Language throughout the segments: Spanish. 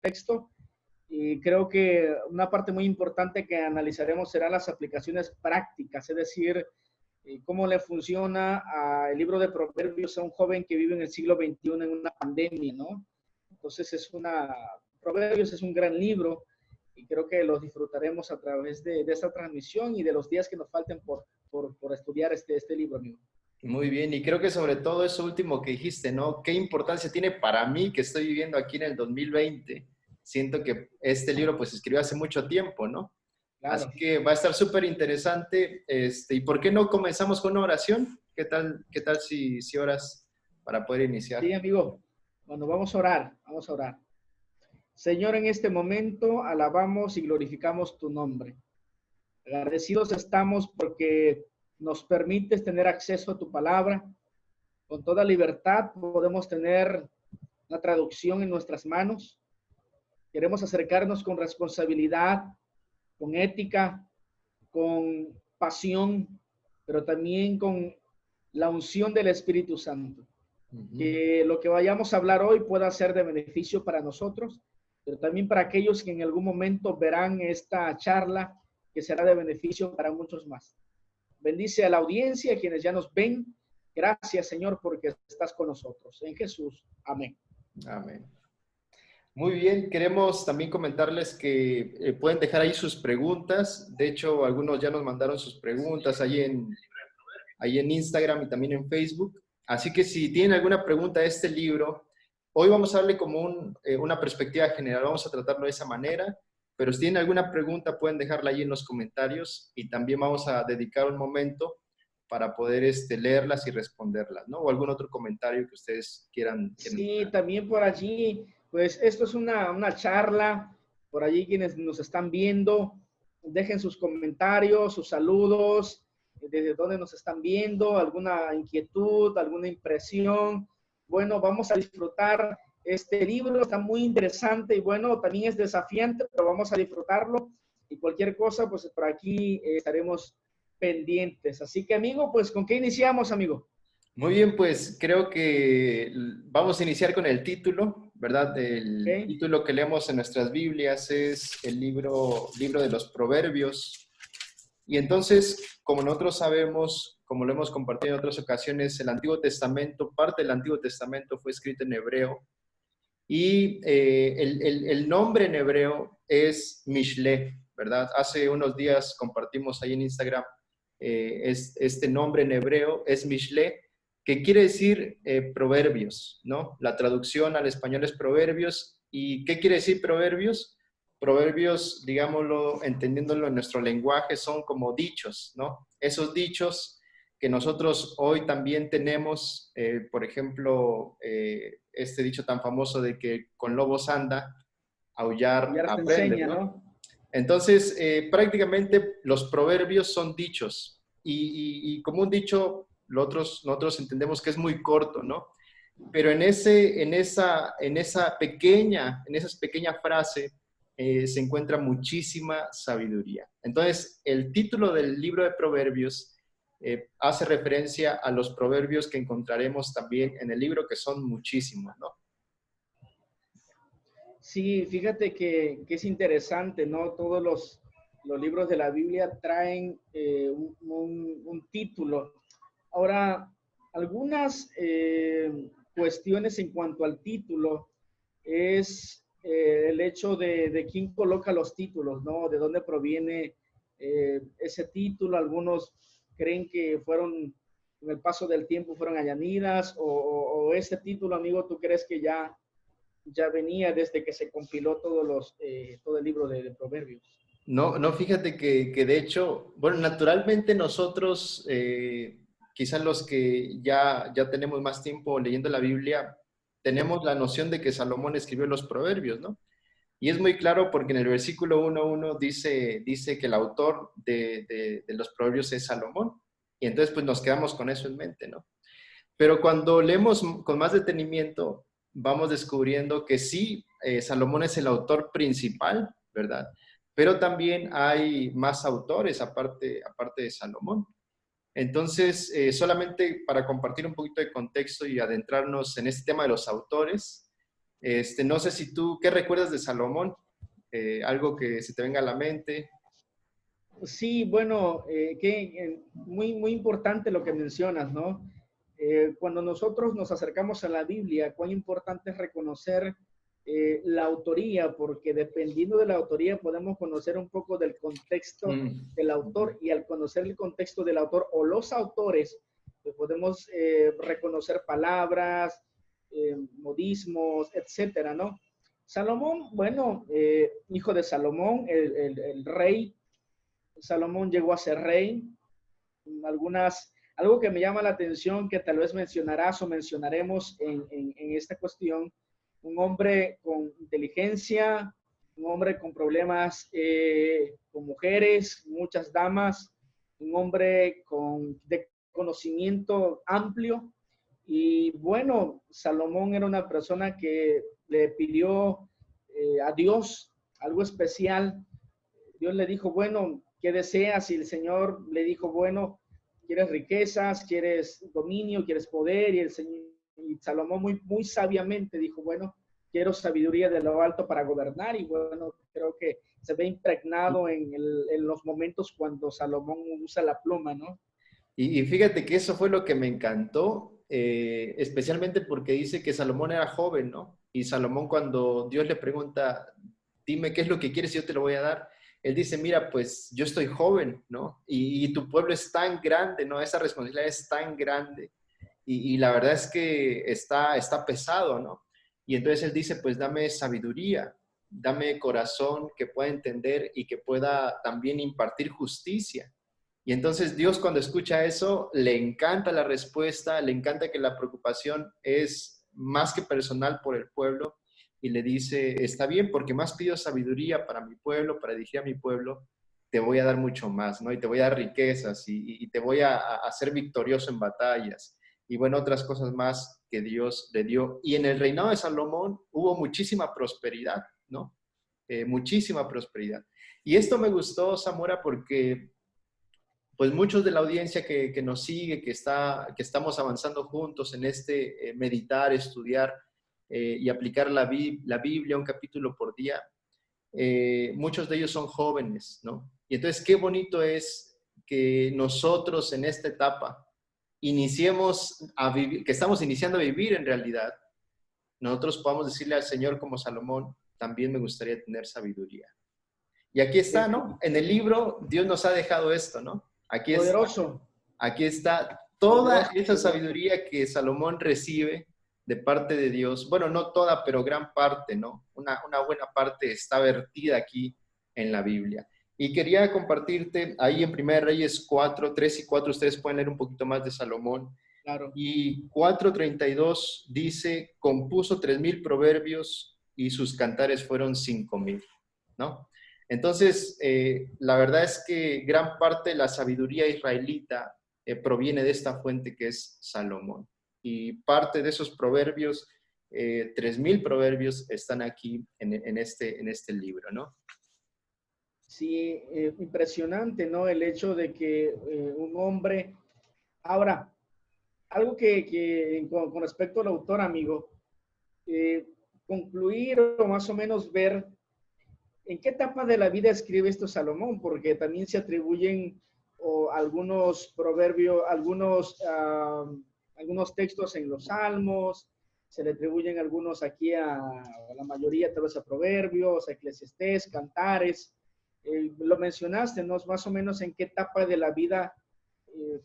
contexto. Y creo que una parte muy importante que analizaremos serán las aplicaciones prácticas, es decir, cómo le funciona el libro de Proverbios a un joven que vive en el siglo XXI en una pandemia, ¿no? Entonces Proverbios es un gran libro y creo que los disfrutaremos a través de esta transmisión y de los días que nos falten por estudiar este libro, amigo. Muy bien, y creo que sobre todo eso último que dijiste, ¿no? ¿Qué importancia tiene para mí que estoy viviendo aquí en el 2020? Siento que este libro pues se escribió hace mucho tiempo, ¿no? Así Claro. que va a estar súper interesante. ¿Y por qué no comenzamos con una oración? Qué tal si oras para poder Sí, iniciar? amigo. Bueno, vamos a orar, vamos a orar. Señor, en este momento alabamos y glorificamos tu nombre. Agradecidos estamos porque nos permites tener acceso a tu palabra. Con toda libertad podemos tener una traducción en nuestras manos. Queremos acercarnos con responsabilidad, con ética, con pasión, pero también con la unción del Espíritu Santo. Que lo que vayamos a hablar hoy pueda ser de beneficio para nosotros, pero también para aquellos que en algún momento verán esta charla, que será de beneficio para muchos más. Bendice a la audiencia, a quienes ya nos ven. Gracias, Señor, porque estás con nosotros. En Jesús. Amén. Amén. Muy bien, queremos también comentarles que pueden dejar ahí sus preguntas. De hecho, algunos ya nos mandaron sus preguntas ahí en Instagram y también en Facebook. Así que si tienen alguna pregunta de este libro, hoy vamos a darle como una perspectiva general, vamos a tratarlo de esa manera, pero si tienen alguna pregunta pueden dejarla ahí en los comentarios y también vamos a dedicar un momento para poder leerlas y responderlas, ¿no? O algún otro comentario que ustedes quieran. Sí, también por allí, pues esto es una charla, por allí quienes nos están viendo, dejen sus comentarios, sus saludos, desde dónde nos están viendo, alguna inquietud, alguna impresión. Bueno, vamos a disfrutar este libro, está muy interesante y bueno, también es desafiante, pero vamos a disfrutarlo y cualquier cosa, pues por aquí estaremos pendientes. Así que amigo, pues ¿con qué iniciamos, amigo? Muy bien, pues creo que vamos a iniciar con el título, ¿verdad? El ¿Okay? título que leemos en nuestras Biblias es el libro de los Proverbios. Y entonces, como nosotros sabemos, como lo hemos compartido en otras ocasiones, el Antiguo Testamento, parte del Antiguo Testamento fue escrito en hebreo. Y el nombre en hebreo es Mishle, ¿verdad? Hace unos días compartimos ahí en Instagram este nombre en hebreo, es Mishle, que quiere decir proverbios, ¿no? La traducción al español es proverbios. ¿Y qué quiere decir proverbios? Proverbios, digámoslo, entendiéndolo en nuestro lenguaje, son como dichos, ¿no? Esos dichos que nosotros hoy también tenemos, por ejemplo, este dicho tan famoso de que con lobos anda, aullar Ya te aprende, enseña, ¿no? ¿no? Entonces, prácticamente los proverbios son dichos y como un dicho, nosotros entendemos que es muy corto, ¿no? Pero en esa pequeña frase se encuentra muchísima sabiduría. Entonces, el título del libro de Proverbios hace referencia a los proverbios que encontraremos también en el libro, que son muchísimos, ¿no? Sí, fíjate que es interesante, ¿no? Todos los libros de la Biblia traen un título. Ahora, algunas cuestiones en cuanto al título es el hecho de quién coloca los títulos, ¿no? De dónde proviene ese título. Algunos creen que fueron, con el paso del tiempo, fueron añadidas o ese título, amigo, ¿tú crees que ya venía desde que se compiló todo el libro de Proverbios? No, no, fíjate que de hecho, bueno, naturalmente nosotros, quizás los que ya tenemos más tiempo leyendo la Biblia, tenemos la noción de que Salomón escribió los proverbios, ¿no? Y es muy claro porque en el versículo 1.1 dice que el autor de los proverbios es Salomón. Y entonces pues nos quedamos con eso en mente, ¿no? Pero cuando leemos con más detenimiento, vamos descubriendo que sí, Salomón es el autor principal, ¿verdad? Pero también hay más autores aparte de Salomón. Entonces, solamente para compartir un poquito de contexto y adentrarnos en este tema de los autores, No sé si tú, ¿qué recuerdas de Salomón? Algo que se te venga a la mente. Sí, bueno, muy importante lo que mencionas, ¿no? Cuando nosotros nos acercamos a la Biblia, cuán importante es reconocer la autoría, porque dependiendo de la autoría podemos conocer un poco del contexto del autor, y al conocer el contexto del autor o los autores, pues podemos reconocer palabras, modismos, etcétera, ¿no? Salomón, bueno, hijo de Salomón, el rey Salomón llegó a ser rey. Algo que me llama la atención, que tal vez mencionarás o mencionaremos en esta cuestión, un hombre con inteligencia, un hombre con problemas con mujeres, muchas damas, un hombre de conocimiento amplio. Y bueno, Salomón era una persona que le pidió a Dios algo especial. Dios le dijo, bueno, ¿qué deseas? Y el Señor le dijo, bueno, ¿quieres riquezas? ¿Quieres dominio? ¿Quieres poder? Y el Señor, y Salomón muy sabiamente dijo, bueno, quiero sabiduría de lo alto para gobernar. Y bueno, creo que se ve impregnado en los momentos cuando Salomón usa la pluma, ¿no? Y fíjate que eso fue lo que me encantó, especialmente porque dice que Salomón era joven, ¿no? Y Salomón, cuando Dios le pregunta, dime qué es lo que quieres y yo te lo voy a dar, él dice, mira, pues yo estoy joven, ¿no? Y tu pueblo es tan grande, ¿no? Esa responsabilidad es tan grande. Y la verdad es que está pesado, ¿no? Y entonces él dice, pues dame sabiduría, dame corazón que pueda entender y que pueda también impartir justicia. Y entonces Dios, cuando escucha eso, le encanta la respuesta, le encanta que la preocupación es más que personal por el pueblo, y le dice, está bien, porque más pido sabiduría para mi pueblo, para dirigir a mi pueblo, te voy a dar mucho más, ¿no? Y te voy a dar riquezas y te voy a hacer victorioso en batallas. Y bueno, otras cosas más que Dios le dio. Y en el reinado de Salomón hubo muchísima prosperidad, ¿no? Muchísima prosperidad. Y esto me gustó, Zamora, porque pues muchos de la audiencia que nos sigue, que estamos avanzando juntos en este meditar, estudiar y aplicar la Biblia un capítulo por día, muchos de ellos son jóvenes, ¿no? Y entonces qué bonito es que nosotros en esta etapa iniciemos a vivir, que estamos iniciando a vivir en realidad, nosotros podamos decirle al Señor como Salomón, también me gustaría tener sabiduría. Y aquí está, ¿no? En el libro Dios nos ha dejado esto, ¿no? Poderoso, Aquí está toda poderoso, esa poderoso. sabiduría que Salomón recibe de parte de Dios. Bueno, no toda, pero gran parte, ¿no? Una buena parte está vertida aquí en la Biblia. Y quería compartirte ahí en 1 Reyes 4, 3 y 4, ustedes pueden leer un poquito más de Salomón. Claro. Y 4:32 dice, compuso 3,000 proverbios y sus cantares fueron 5,000, ¿no? Entonces, la verdad es que gran parte de la sabiduría israelita proviene de esta fuente que es Salomón. Y parte de esos proverbios, 3,000 proverbios, están aquí en este libro, ¿no? Sí, impresionante, ¿no? El hecho de que un hombre... Ahora, algo que con respecto al autor, amigo, eh, concluir o más o menos ver en qué etapa de la vida escribe esto Salomón, porque también se atribuyen algunos proverbios, algunos textos en los Salmos, se le atribuyen algunos aquí a la mayoría, tal vez a Proverbios, a Eclesiastés, Cantares. Lo mencionaste, ¿no? Más o menos en qué etapa de la vida eh,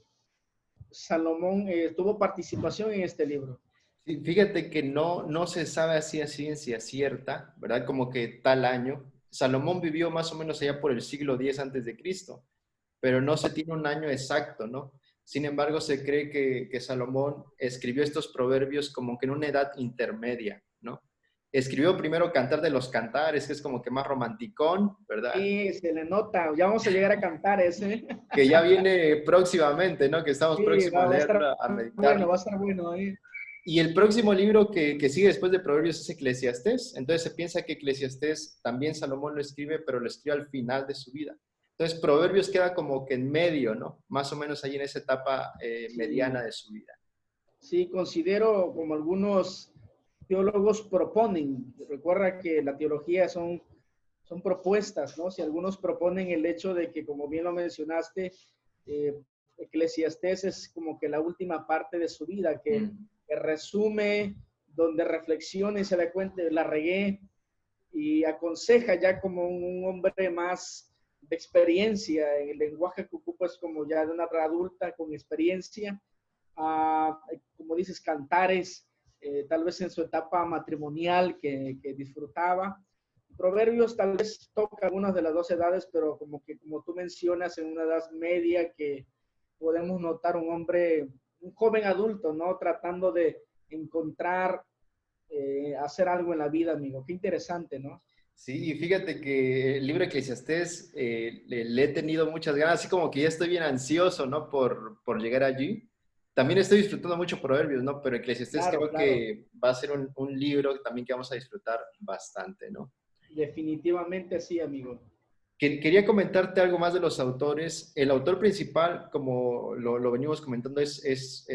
Salomón tuvo participación en este libro. Sí, fíjate que no se sabe así a ciencia cierta, ¿verdad? Como que tal año. Salomón vivió más o menos allá por el siglo X antes de Cristo, pero no se tiene un año exacto, ¿no? Sin embargo, se cree que Salomón escribió estos proverbios como que en una edad intermedia, ¿no? Escribió primero Cantar de los Cantares, que es como que más romanticón, ¿verdad? Sí, se le nota. Ya vamos a llegar a cantar ese. Que ya viene próximamente, ¿no? Que estamos Sí, próximos a va a estar leerlo, a bueno, meditarlo. va a estar bueno. Y el próximo libro que sigue después de Proverbios es Eclesiastés. Entonces se piensa que Eclesiastés también Salomón lo escribe, pero lo escribe al final de su vida. Entonces Proverbios queda como que en medio, ¿no? Más o menos ahí en esa etapa mediana Sí, de su vida. sí, considero como algunos teólogos proponen. Recuerda que la teología son propuestas, ¿no? Si algunos proponen el hecho de que, como bien lo mencionaste, Eclesiastés es como que la última parte de su vida, que resume, donde reflexiona y se da cuenta, la regué, y aconseja ya como un hombre más de experiencia. El lenguaje que ocupa es como ya de una adulta con experiencia, como dices, cantares, tal vez en su etapa matrimonial que disfrutaba. Proverbios tal vez toca algunas de las dos edades, pero como que, como tú mencionas, en una edad media que podemos notar un hombre, un joven adulto, ¿no? Tratando de encontrar, hacer algo en la vida, amigo. Qué interesante, ¿no? Sí, y fíjate que el libro de Eclesiastés le he tenido muchas ganas, así como que ya estoy bien ansioso, ¿no? Por llegar allí. También estoy disfrutando mucho Proverbios, ¿no? Pero Eclesiastés Claro, creo claro. que va a ser un libro también que vamos a disfrutar bastante, ¿no? Definitivamente sí, amigo. Quería comentarte algo más de los autores. El autor principal, como lo venimos comentando, es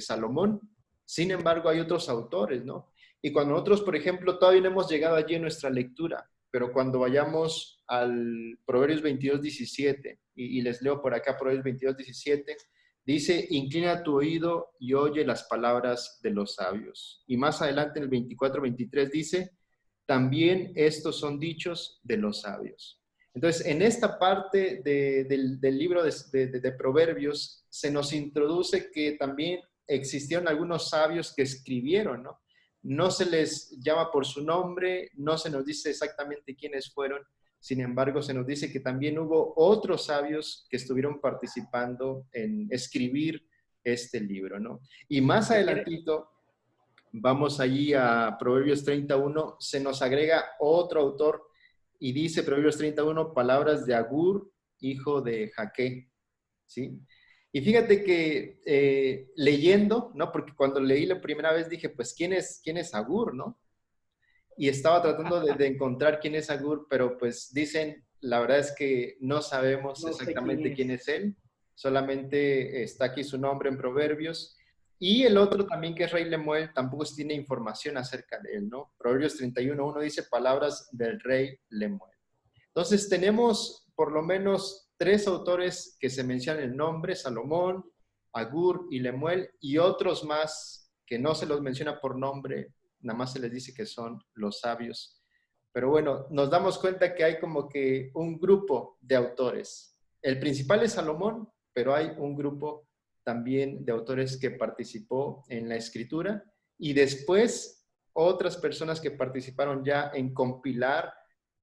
Salomón. Sin embargo, hay otros autores, ¿no? Y cuando nosotros, por ejemplo, todavía no hemos llegado allí en nuestra lectura, pero cuando vayamos al Proverbios 22:17, y les leo por acá Proverbios 22:17, dice, inclina tu oído y oye las palabras de los sabios. Y más adelante en el 24:23 dice, también estos son dichos de los sabios. Entonces, en esta parte del libro de Proverbios se nos introduce que también existieron algunos sabios que escribieron, ¿no? No se les llama por su nombre, no se nos dice exactamente quiénes fueron, sin embargo, se nos dice que también hubo otros sabios que estuvieron participando en escribir este libro, ¿no? Y más ¿Qué quiere? adelantito, vamos allí a Proverbios 31, se nos agrega otro autor y dice Proverbios 31, palabras de Agur, hijo de Jaque, ¿sí? Y fíjate que leyendo, ¿no? Porque cuando leí la primera vez dije, pues, quién es Agur, no? Y estaba tratando de encontrar quién es Agur, pero pues dicen, la verdad es que no sabemos No sé quién exactamente quién es. es él, solamente está aquí su nombre en Proverbios. Y el otro también, que es Rey Lemuel, tampoco se tiene información acerca de él, ¿no? Proverbios 31:1 dice palabras del Rey Lemuel. Entonces tenemos por lo menos tres autores que se mencionan el nombre, Salomón, Agur y Lemuel, y otros más que no se los menciona por nombre, nada más se les dice que son los sabios. Pero bueno, nos damos cuenta que hay como que un grupo de autores. El principal es Salomón, pero hay un grupo también de autores que participó en la escritura y después otras personas que participaron ya en compilar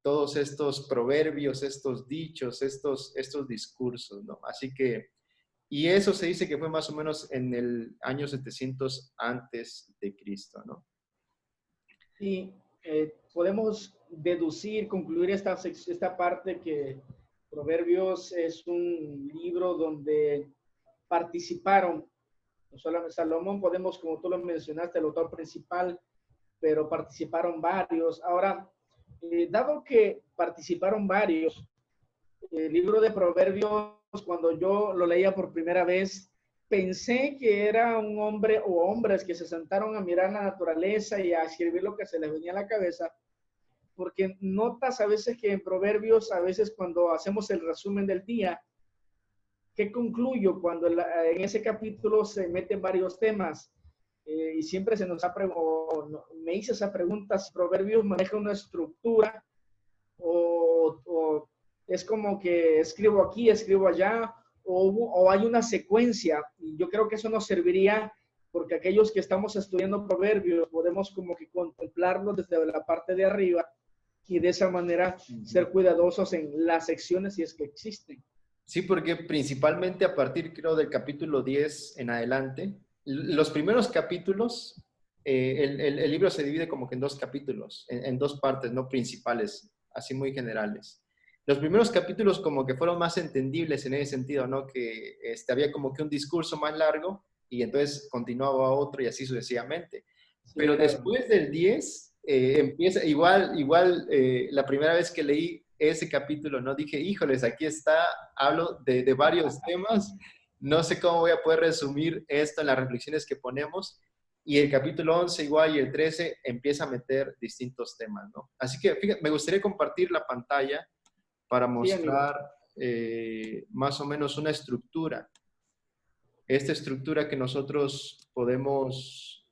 todos estos proverbios, estos dichos, estos discursos, ¿no? Así que, y eso se dice que fue más o menos en el año 700 antes de Cristo, ¿no? Y podemos deducir, concluir esta parte que Proverbios es un libro donde participaron, no solamente Salomón, podemos, como tú lo mencionaste, el autor principal, pero participaron varios. Ahora, dado que participaron varios, el libro de Proverbios, cuando yo lo leía por primera vez, pensé que era un hombre o hombres que se sentaron a mirar la naturaleza y a escribir lo que se les venía a la cabeza, porque notas a veces que en Proverbios, a veces cuando hacemos el resumen del día, ¿qué concluyo cuando en ese capítulo se meten varios temas? Y siempre se nos ha me hice esa pregunta, si Proverbios maneja una estructura o es como que escribo aquí, escribo allá, o hay una secuencia. Y yo creo que eso nos serviría porque aquellos que estamos estudiando Proverbios podemos como que contemplarlo desde la parte de arriba y de esa manera ser cuidadosos en las secciones si es que existen. Sí, porque principalmente a partir, creo, del capítulo 10 en adelante, los primeros capítulos, el libro se divide como que en dos capítulos, en dos partes, no principales, así muy generales. Los primeros capítulos como que fueron más entendibles en ese sentido, ¿no? Que había como que un discurso más largo y entonces continuaba otro y así sucesivamente. Sí, Pero claro. después del 10, empieza, igual la primera vez que leí ese capítulo, ¿no? Dije, híjoles, aquí está, hablo de varios temas, no sé cómo voy a poder resumir esto en las reflexiones que ponemos, y el capítulo 11 igual y el 13 empieza a meter distintos temas, ¿no? Así que fíjate, me gustaría compartir la pantalla para Sí, amigo. mostrar más o menos una estructura. Esta estructura que nosotros podemos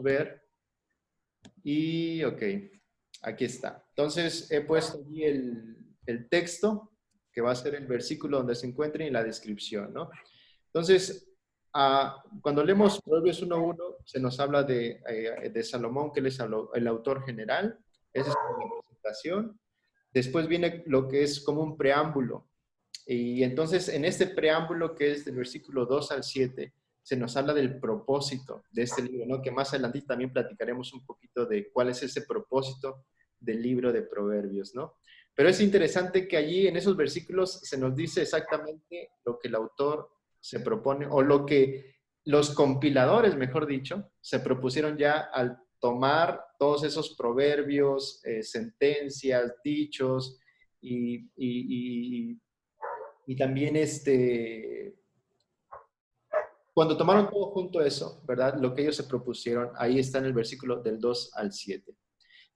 ver. Y ok, aquí está. Entonces he puesto aquí el texto, que va a ser el versículo donde se encuentra y la descripción, ¿no? Entonces, cuando leemos Proverbios 1.1, se nos habla de Salomón, que él es el autor general. Esa es la presentación. Después viene lo que es como un preámbulo. Y entonces, en este preámbulo, que es del versículo 2 al 7, se nos habla del propósito de este libro, ¿no? Que más adelante también platicaremos un poquito de cuál es ese propósito del libro de Proverbios, ¿no? Pero es interesante que allí en esos versículos se nos dice exactamente lo que el autor se propone, o lo que los compiladores, mejor dicho, se propusieron ya al tomar todos esos proverbios, sentencias, dichos y también cuando tomaron todo junto eso, ¿verdad? Lo que ellos se propusieron, ahí está en el versículo del 2 al 7.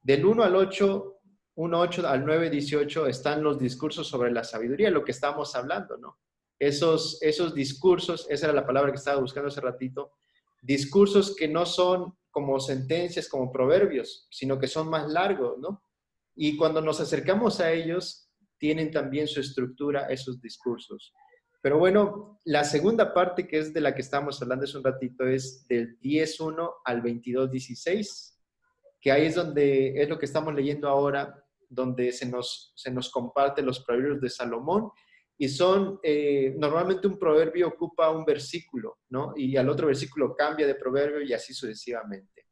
Del 1 al 8, 1:8 al 9:18 están los discursos sobre la sabiduría, lo que estábamos hablando, ¿no? Esos discursos, esa era la palabra que estaba buscando hace ratito, discursos que no son como sentencias, como proverbios, sino que son más largos, ¿no? Y cuando nos acercamos a ellos, tienen también su estructura, esos discursos. Pero bueno, la segunda parte, que es de la que estamos hablando hace un ratito, es del 10:1 al 22:16, que ahí es donde es lo que estamos leyendo ahora, donde se nos comparte los proverbios de Salomón, y son, normalmente un proverbio ocupa un versículo, ¿no? Y al otro versículo cambia de proverbio y así sucesivamente.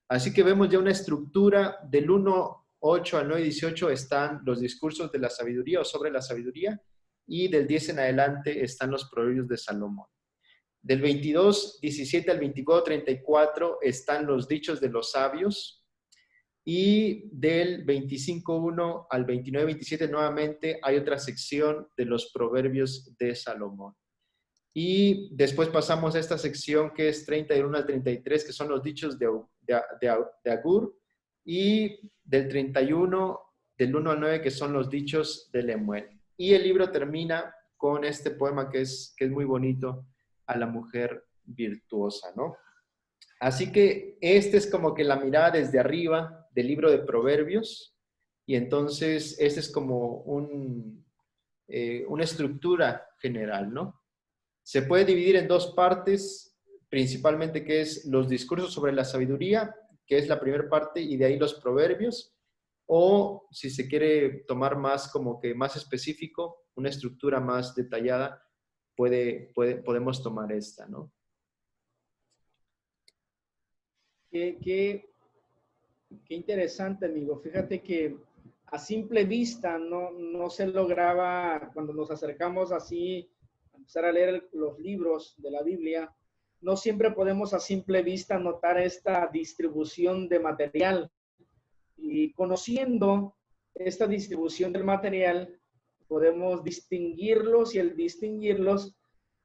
Así que vemos ya una estructura del 1:8 al 9:18 están los discursos de la sabiduría o sobre la sabiduría, y del 10 en adelante están los proverbios de Salomón. Del 22:17 al 24:34 están los dichos de los sabios, y del 25:1 al 29:27 nuevamente hay otra sección de los proverbios de Salomón. Y después pasamos a esta sección que es 31 al 33, que son los dichos de Agur, y del 31, del 1 al 9, que son los dichos de Lemuel. Y el libro termina con este poema que es muy bonito, a la mujer virtuosa, ¿no? Así que este es como que la mirada desde arriba del libro de Proverbios, y entonces este es como una estructura general, ¿no? Se puede dividir en dos partes, principalmente que es los discursos sobre la sabiduría, que es la primera parte, y de ahí los proverbios, o si se quiere tomar más como que más específico, una estructura más detallada, podemos tomar esta, ¿no? Qué interesante, amigo. Fíjate que a simple vista no se lograba, cuando nos acercamos así a empezar a leer los libros de la Biblia, no siempre podemos a simple vista notar esta distribución de material. Y conociendo esta distribución del material, podemos distinguirlos, y al distinguirlos,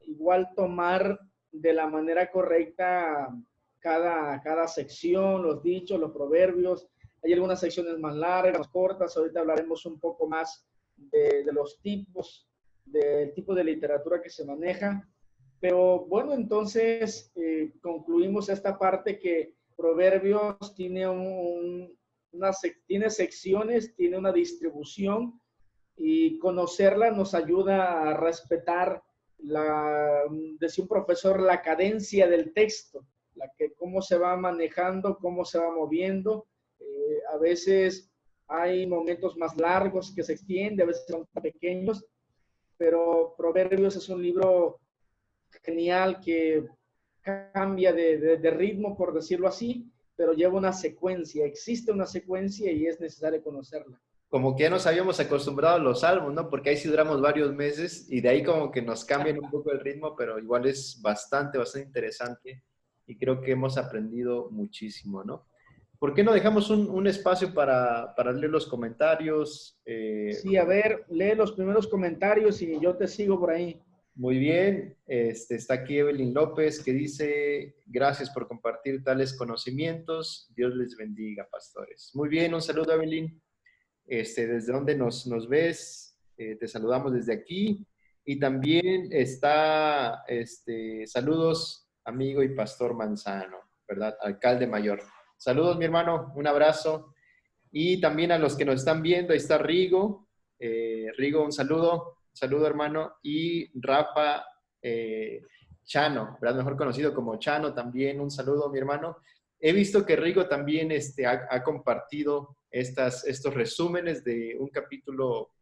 igual tomar de la manera correcta cada sección, los dichos, los proverbios. Hay algunas secciones más largas, más cortas. Ahorita hablaremos un poco más de los tipos, del tipo de literatura que se maneja. Pero bueno, entonces concluimos esta parte que Proverbios tiene tiene secciones, tiene una distribución, y conocerla nos ayuda a respetar decía un profesor, la cadencia del texto, cómo se va manejando, cómo se va moviendo. A veces hay momentos más largos que se extienden, a veces son pequeños, pero Proverbios es un libro genial que cambia de ritmo, por decirlo así, pero lleva una secuencia, existe una secuencia y es necesario conocerla. Como que ya nos habíamos acostumbrado a los salmos, ¿no? Porque ahí sí duramos varios meses y de ahí como que nos cambian un poco el ritmo, pero igual es bastante interesante y creo que hemos aprendido muchísimo, ¿no? ¿Por qué no dejamos un espacio para leer los comentarios? Sí, a ver, lee los primeros comentarios y yo te sigo por ahí. Muy bien, está aquí Evelyn López que dice, gracias por compartir tales conocimientos, Dios les bendiga, pastores. Muy bien, un saludo Evelyn, desde donde nos ves, te saludamos desde aquí y también está, saludos amigo y pastor Manzano, ¿verdad? Alcalde mayor. Saludos mi hermano, un abrazo y también a los que nos están viendo, ahí está Rigo, Rigo, un saludo hermano, y Rafa Chano, ¿verdad? Mejor conocido como Chano, también un saludo mi hermano. He visto que Rigo también ha compartido estos resúmenes de un capítulo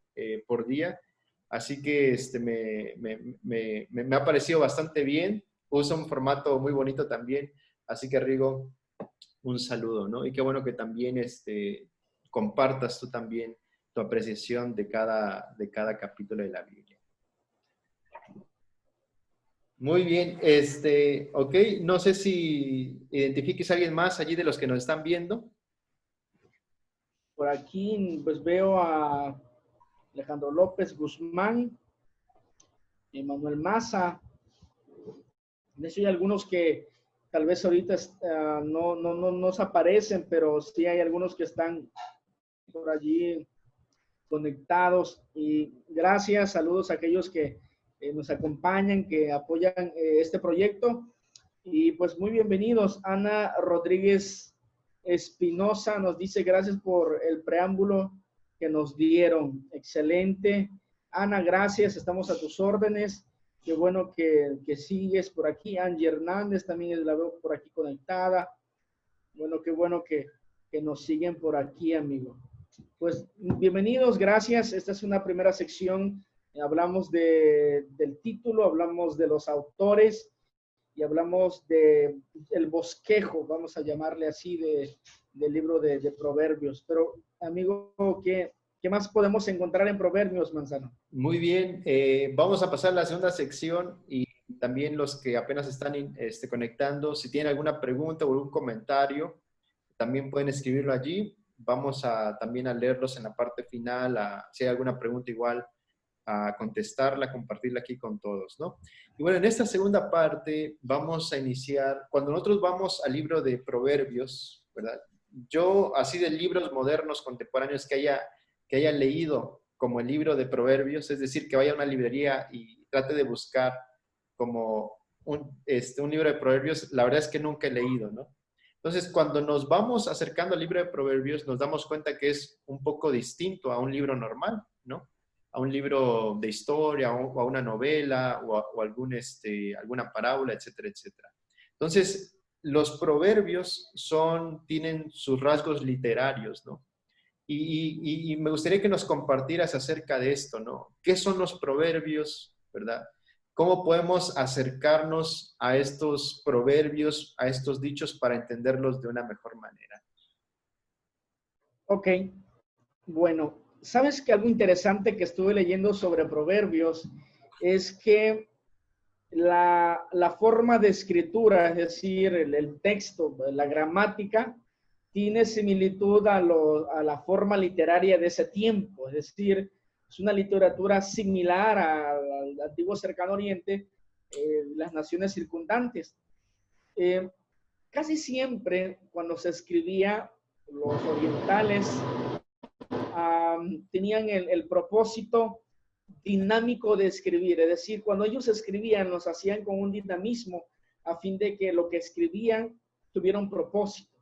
por día, así que me ha parecido bastante bien, usa un formato muy bonito también, así que Rigo, un saludo, ¿no? Y qué bueno que también compartas tú también tu apreciación de cada capítulo de la Biblia. Muy bien, ok, no sé si identifiques a alguien más allí de los que nos están viendo. Por aquí pues veo a Alejandro López Guzmán, Manuel Maza. De hecho hay algunos que tal vez ahorita no nos aparecen, pero sí hay algunos que están por allí conectados. Y gracias, saludos a aquellos que nos acompañan, que apoyan este proyecto. Y pues muy bienvenidos. Ana Rodríguez Espinosa nos dice gracias por el preámbulo que nos dieron. Excelente. Ana, gracias. Estamos a tus órdenes. Qué bueno que sigues por aquí. Angie Hernández también la veo por aquí conectada. Bueno, qué bueno que nos siguen por aquí, amigo. Pues bienvenidos, gracias. Esta es una primera sección. Hablamos del título, hablamos de los autores y hablamos del bosquejo, vamos a llamarle así, del libro de Proverbios. Pero, amigo, ¿qué más podemos encontrar en Proverbios, Manzano? Muy bien, vamos a pasar a la segunda sección y también los que apenas están conectando, si tienen alguna pregunta o algún comentario, también pueden escribirlo allí. Vamos también a leerlos en la parte final, si hay alguna pregunta igual, a contestarla, compartirla aquí con todos, ¿no? Y bueno, en esta segunda parte vamos a iniciar, cuando nosotros vamos al libro de Proverbios, ¿verdad? Yo, así de libros modernos, contemporáneos que haya leído como el libro de Proverbios, es decir, que vaya a una librería y trate de buscar como un libro de Proverbios, la verdad es que nunca he leído, ¿no? Entonces, cuando nos vamos acercando al libro de Proverbios, nos damos cuenta que es un poco distinto a un libro normal, ¿no? A un libro de historia o a una novela o alguna parábola, etcétera, etcétera. Entonces, los proverbios tienen sus rasgos literarios, ¿no? Y me gustaría que nos compartieras acerca de esto, ¿no? ¿Qué son los proverbios, verdad? ¿Cómo podemos acercarnos a estos proverbios, a estos dichos para entenderlos de una mejor manera? Ok, bueno, sabes que algo interesante que estuve leyendo sobre Proverbios es que la forma de escritura, es decir, el texto, la gramática, tiene similitud a la forma literaria de ese tiempo, es decir, es una literatura similar al antiguo Cercano Oriente, las naciones circundantes. Casi siempre cuando se escribía, los orientales tenían el propósito dinámico de escribir, es decir, cuando ellos escribían, los hacían con un dinamismo a fin de que lo que escribían tuviera un propósito.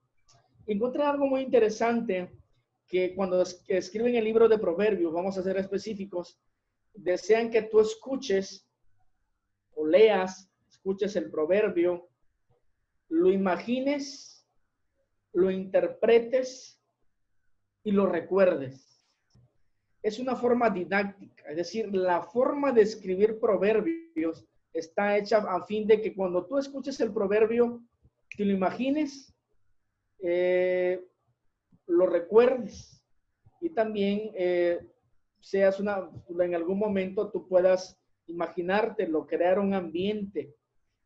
Encontré algo muy interesante que cuando escriben el libro de Proverbios, vamos a ser específicos, desean que tú escuches o leas, escuches el proverbio, lo imagines, lo interpretes y lo recuerdes. Es una forma didáctica, es decir, la forma de escribir proverbios está hecha a fin de que cuando tú escuches el proverbio, te lo imagines, lo recuerdes y también en algún momento tú puedas imaginártelo, crear un ambiente.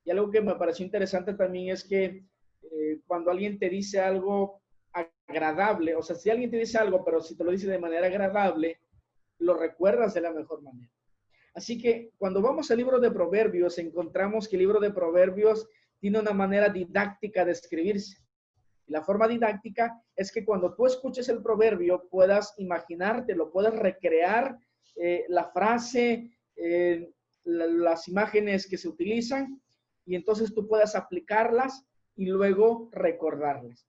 Y algo que me pareció interesante también es que cuando alguien te dice algo agradable, o sea, si alguien te dice algo, pero si te lo dice de manera agradable, lo recuerdas de la mejor manera. Así que cuando vamos al libro de Proverbios, encontramos que el libro de Proverbios tiene una manera didáctica de escribirse. Y la forma didáctica es que cuando tú escuches el proverbio puedas imaginártelo, puedas recrear la frase, las imágenes que se utilizan, y entonces tú puedas aplicarlas y luego recordarlas.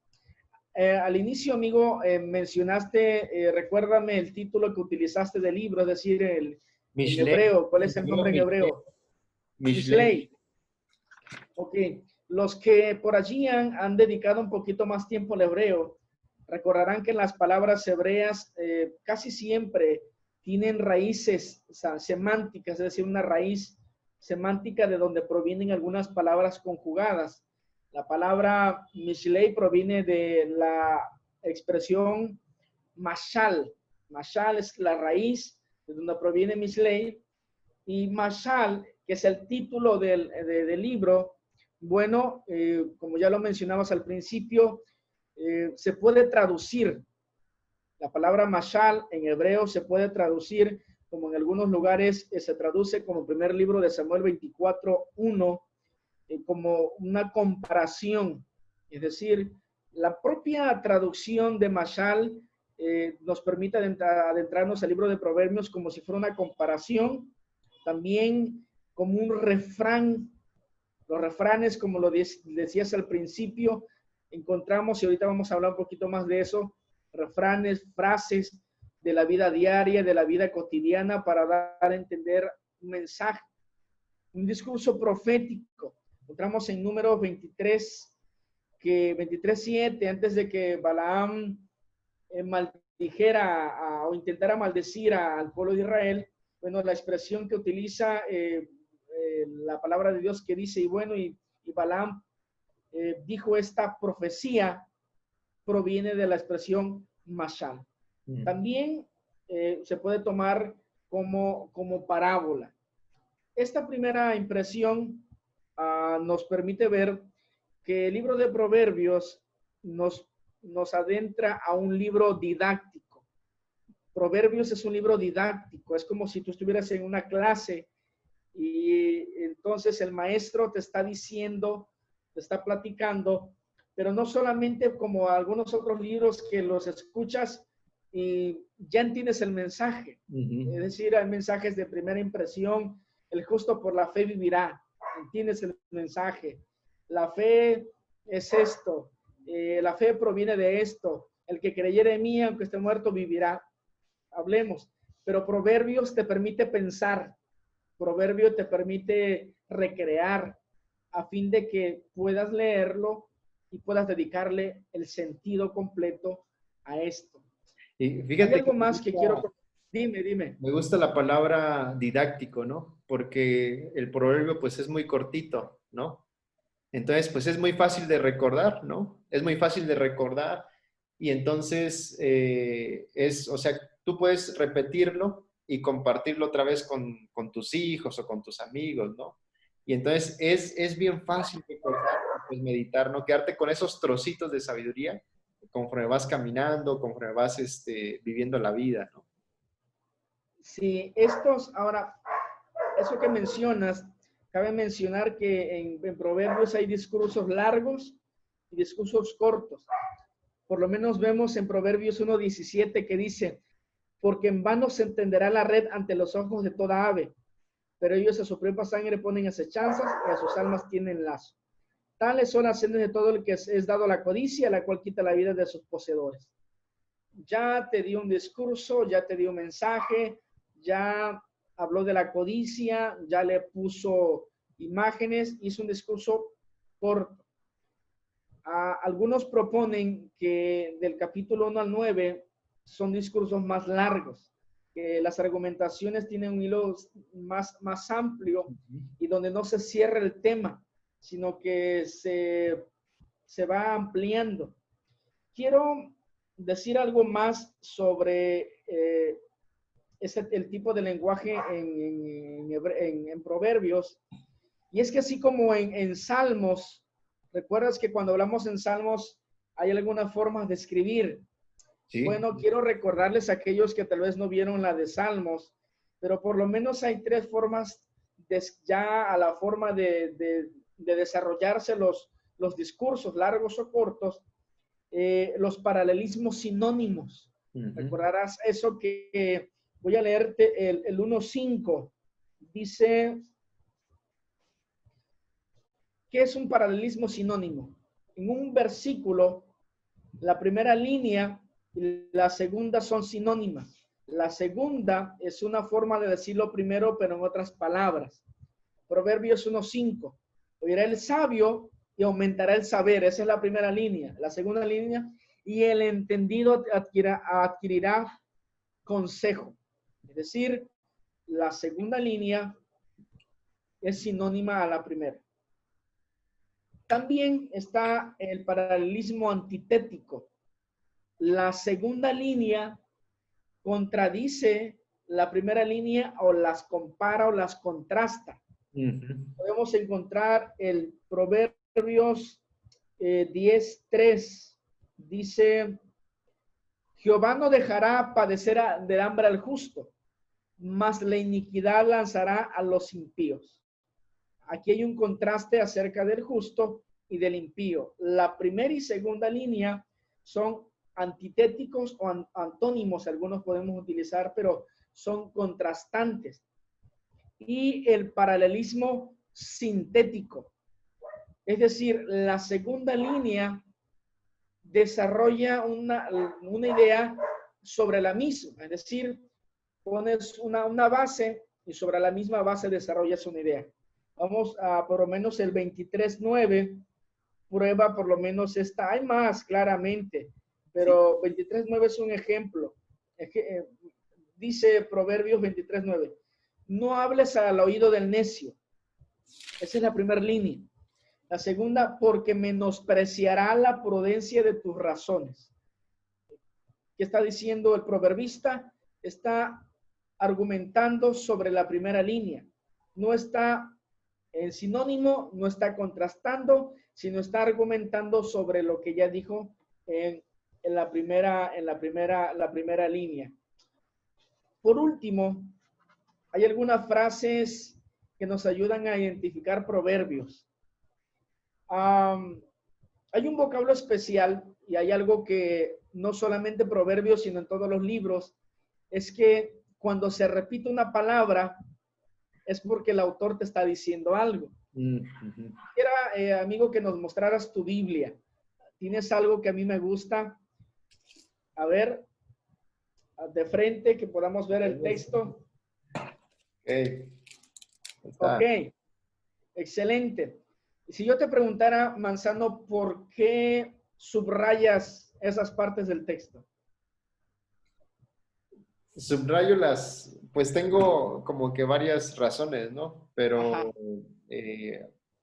Al inicio, amigo, mencionaste, recuérdame el título que utilizaste del libro, es decir, en Mishlei. hebreo. ¿Cuál es el nombre en hebreo? Mishlei. Ok. Los que por allí han dedicado un poquito más tiempo al hebreo, recordarán que las palabras hebreas casi siempre tienen raíces, o sea, semánticas, es decir, una raíz semántica de donde provienen algunas palabras conjugadas. La palabra mishlei proviene de la expresión mashal. Mashal es la raíz de donde proviene mishlei, y mashal, que es el título del libro. Bueno, como ya lo mencionabas al principio, se puede traducir. La palabra mashal en hebreo se puede traducir, como en algunos lugares se traduce como primer libro de Samuel 24:1, como una comparación. Es decir, la propia traducción de mashal nos permite adentrarnos al libro de Proverbios como si fuera una comparación, también como un refrán. Los refranes, como lo decías al principio, encontramos, y ahorita vamos a hablar un poquito más de eso, refranes, frases de la vida diaria, de la vida cotidiana, para dar a entender un mensaje, un discurso profético. Encontramos en Números 23:7, antes de que Balaam maldijera o intentara maldecir al pueblo de Israel, bueno, la expresión que utiliza la palabra de Dios, que dice, y bueno, y Balaam dijo esta profecía, proviene de la expresión mashal. También se puede tomar como parábola. Esta primera impresión nos permite ver que el libro de Proverbios nos adentra a un libro didáctico. Proverbios es un libro didáctico, es como si tú estuvieras en una clase y entonces el maestro te está diciendo, te está platicando, pero no solamente como algunos otros libros que los escuchas y ya entiendes el mensaje. Es decir, hay mensajes de primera impresión. El justo por la fe vivirá. Entiendes el mensaje. La fe es esto. La fe proviene de esto. El que creyere en mí, aunque esté muerto, vivirá. Hablemos. Pero Proverbios te permite pensar. Proverbio te permite recrear, a fin de que puedas leerlo y puedas dedicarle el sentido completo a esto. Y fíjate, ¿Hay algo más que quiero? Dime. Me gusta la palabra didáctico, ¿no? Porque el proverbio pues es muy cortito, ¿no? Entonces pues es muy fácil de recordar, ¿no? Es muy fácil de recordar y entonces o sea, tú puedes repetirlo y compartirlo otra vez con tus hijos o con tus amigos, ¿no? Y entonces es bien fácil recordar, pues meditar, ¿no? Quedarte con esos trocitos de sabiduría conforme vas caminando, conforme vas viviendo la vida, ¿no? Sí, ahora, eso que mencionas, cabe mencionar que en Proverbios hay discursos largos y discursos cortos. Por lo menos vemos en Proverbios 1:17 que dice, porque en vano se entenderá la red ante los ojos de toda ave, pero ellos a su propia sangre ponen acechanzas y a sus almas tienen lazo. Tales son las sendas de todo el que es dado a la codicia, la cual quita la vida de sus poseedores. Ya te dio un discurso, ya te dio un mensaje, ya habló de la codicia, ya le puso imágenes, hizo un discurso corto. Algunos proponen que del capítulo 1 al 9 son discursos más largos, que las argumentaciones tienen un hilo más amplio y donde no se cierra el tema, sino que se va ampliando. Quiero decir algo más sobre el tipo de lenguaje en Proverbios, y es que así como en Salmos, recuerdas que cuando hablamos en Salmos hay algunas formas de escribir. Sí. Bueno, quiero recordarles a aquellos que tal vez no vieron la de Salmos, pero por lo menos hay tres formas ya a la forma de desarrollarse los discursos, largos o cortos, los paralelismos sinónimos. Recordarás eso que voy a leerte el 1.5. Dice, ¿qué es un paralelismo sinónimo? En un versículo, la primera línea y la segunda son sinónimas. La segunda es una forma de decir lo primero, pero en otras palabras. Proverbios 1.5. Oirá el sabio y aumentará el saber. Esa es la primera línea. La segunda línea, y el entendido adquirirá consejo. Es decir, la segunda línea es sinónima a la primera. También está el paralelismo antitético. La segunda línea contradice la primera línea o las compara o las contrasta. Podemos encontrar el Proverbios 10.3. Dice, Jehová no dejará padecer de hambre al justo, mas la iniquidad lanzará a los impíos. Aquí hay un contraste acerca del justo y del impío. La primera y segunda línea son antitéticos o antónimos, algunos podemos utilizar, pero son contrastantes. Y el paralelismo sintético, es decir, la segunda línea desarrolla una idea sobre la misma, es decir, pones una base y sobre la misma base desarrollas una idea. Vamos a por lo menos el 23.9, prueba por lo menos esta, hay más claramente, pero 23.9 es un ejemplo. Dice Proverbios 23.9, no hables al oído del necio. Esa es la primera línea. La segunda, porque menospreciará la prudencia de tus razones. ¿Qué está diciendo el proverbista? Está argumentando sobre la primera línea. No está en sinónimo, no está contrastando, sino está argumentando sobre lo que ya dijo en la primera línea. Por último, hay algunas frases que nos ayudan a identificar proverbios. Hay un vocablo especial y hay algo que no solamente en proverbios, sino en todos los libros, es que cuando se repite una palabra es porque el autor te está diciendo algo. Quisiera, amigo, que nos mostraras tu Biblia. ¿Tienes algo que a mí me gusta? A ver, de frente, que podamos ver el texto. Ok, excelente. Si yo te preguntara, Manzano, ¿por qué subrayas esas partes del texto? Subrayo pues tengo como que varias razones, ¿no? Pero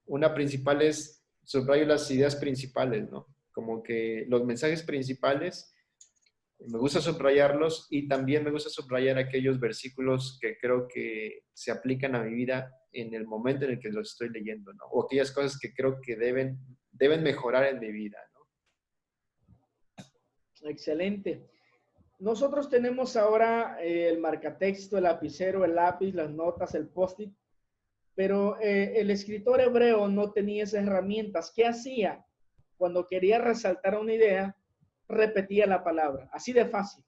una principal es, subrayo las ideas principales, ¿no? Como que los mensajes principales, me gusta subrayarlos y también me gusta subrayar aquellos versículos que creo que se aplican a mi vida en el momento en el que los estoy leyendo, ¿no? O aquellas cosas que creo que deben mejorar en mi vida, ¿no? Excelente. Nosotros tenemos ahora el marcatexto, el lapicero, el lápiz, las notas, el post-it, pero el escritor hebreo no tenía esas herramientas. ¿Qué hacía? Cuando quería resaltar una idea, repetía la palabra, así de fácil.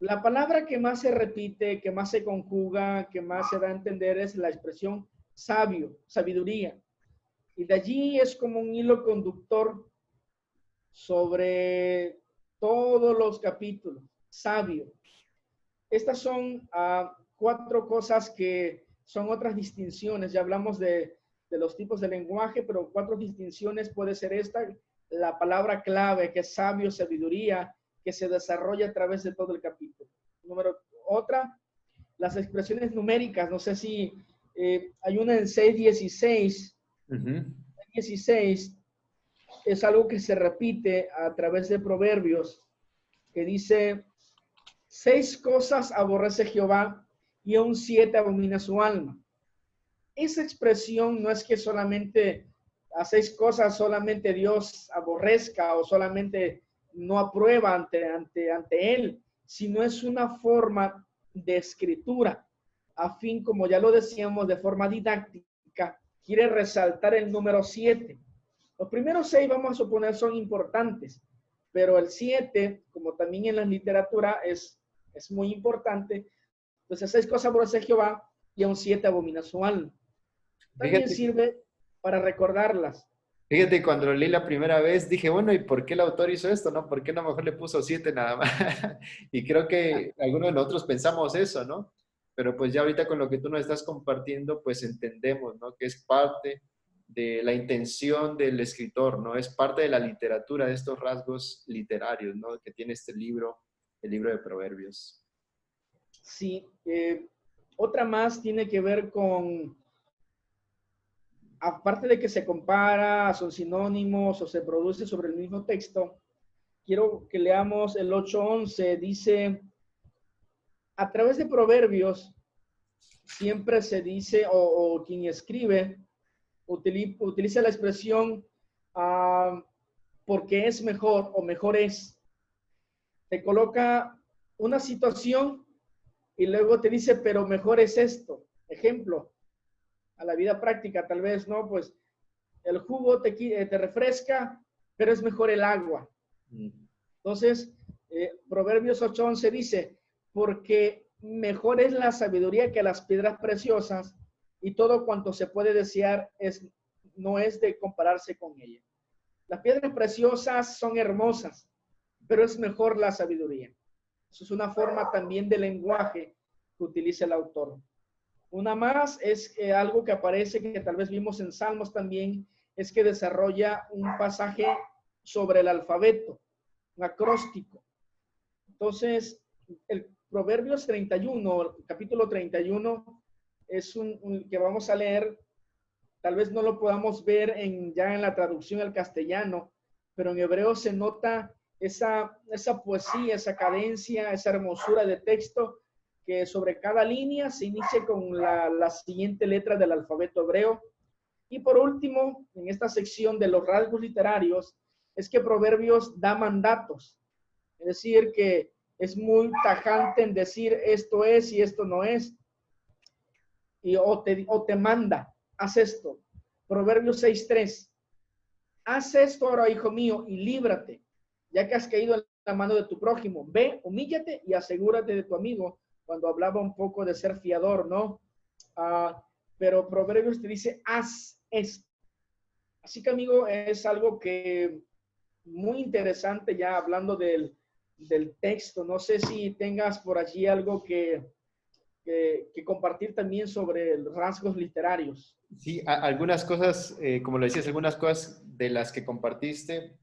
La palabra que más se repite, que más se conjuga, que más se da a entender es la expresión sabio, sabiduría. Y de allí es como un hilo conductor sobre todos los capítulos. Sabio. Estas son 4 cosas que son otras distinciones. Ya hablamos de los tipos de lenguaje, pero 4 distinciones puede ser esta. La palabra clave, que es sabio, sabiduría, que se desarrolla a través de todo el capítulo. Otra, las expresiones numéricas. No sé si hay una en 6.16. 16 es algo que se repite a través de Proverbios, que dice, 6 cosas aborrece Jehová y aún 7 abomina su alma. Esa expresión no es que solamente a 6 cosas solamente Dios aborrezca o solamente no aprueba ante él, sino es una forma de escritura, a fin, como ya lo decíamos, de forma didáctica, quiere resaltar el número 7. Los primeros 6, vamos a suponer, son importantes, pero el 7, como también en la literatura, es muy importante. Entonces, 6 cosas aborrece Jehová y a un 7 abomina su alma. También Fíjate, sirve para recordarlas. fíjate, cuando lo leí la primera vez, dije, bueno, ¿y por qué el autor hizo esto, no? ¿Por qué no mejor le puso 7 nada más? Y creo que algunos de nosotros pensamos eso, ¿no? Pero pues ya ahorita con lo que tú nos estás compartiendo, pues entendemos, ¿no? Que es parte de la intención del escritor, ¿no? Es parte de la literatura, de estos rasgos literarios, ¿no? Que tiene este libro, el libro de Proverbios. Sí, otra más tiene que ver con, aparte de que se compara, son sinónimos o se produce sobre el mismo texto, quiero que leamos el 8:11. Dice, a través de Proverbios siempre se dice, o quien escribe, utiliza la expresión porque es mejor o mejor es. Te coloca una situación y luego te dice, pero mejor es esto. Ejemplo, a la vida práctica, tal vez, ¿no? Pues el jugo te refresca, pero es mejor el agua. Entonces, Proverbios 8:11 dice, porque mejor es la sabiduría que las piedras preciosas y todo cuanto se puede desear no es de compararse con ella. Las piedras preciosas son hermosas, pero es mejor la sabiduría. Eso es una forma también de lenguaje que utiliza el autor. Una más es algo que aparece, que tal vez vimos en Salmos también, es que desarrolla un pasaje sobre el alfabeto, un acróstico. Entonces, el Proverbios 31, el capítulo 31, es un que vamos a leer. Tal vez no lo podamos ver ya en la traducción al castellano, pero en hebreo se nota esa poesía, esa cadencia, esa hermosura de texto, que sobre cada línea se inicia con la siguiente letra del alfabeto hebreo. Y por último, en esta sección de los rasgos literarios, es que Proverbios da mandatos, es decir, que es muy tajante en decir esto es y esto no es, o te manda, haz esto. Proverbios 6:3. Haz esto ahora, hijo mío, y líbrate, ya que has caído en la mano de tu prójimo. Ve, humíllate y asegúrate de tu amigo. Cuando hablaba un poco de ser fiador, ¿no? Pero Proverbios te dice, haz esto. Así que, amigo, es algo que muy interesante ya hablando del texto. No sé si tengas por allí algo que compartir también sobre rasgos literarios. Sí, algunas cosas, como lo decías, algunas cosas de las que compartiste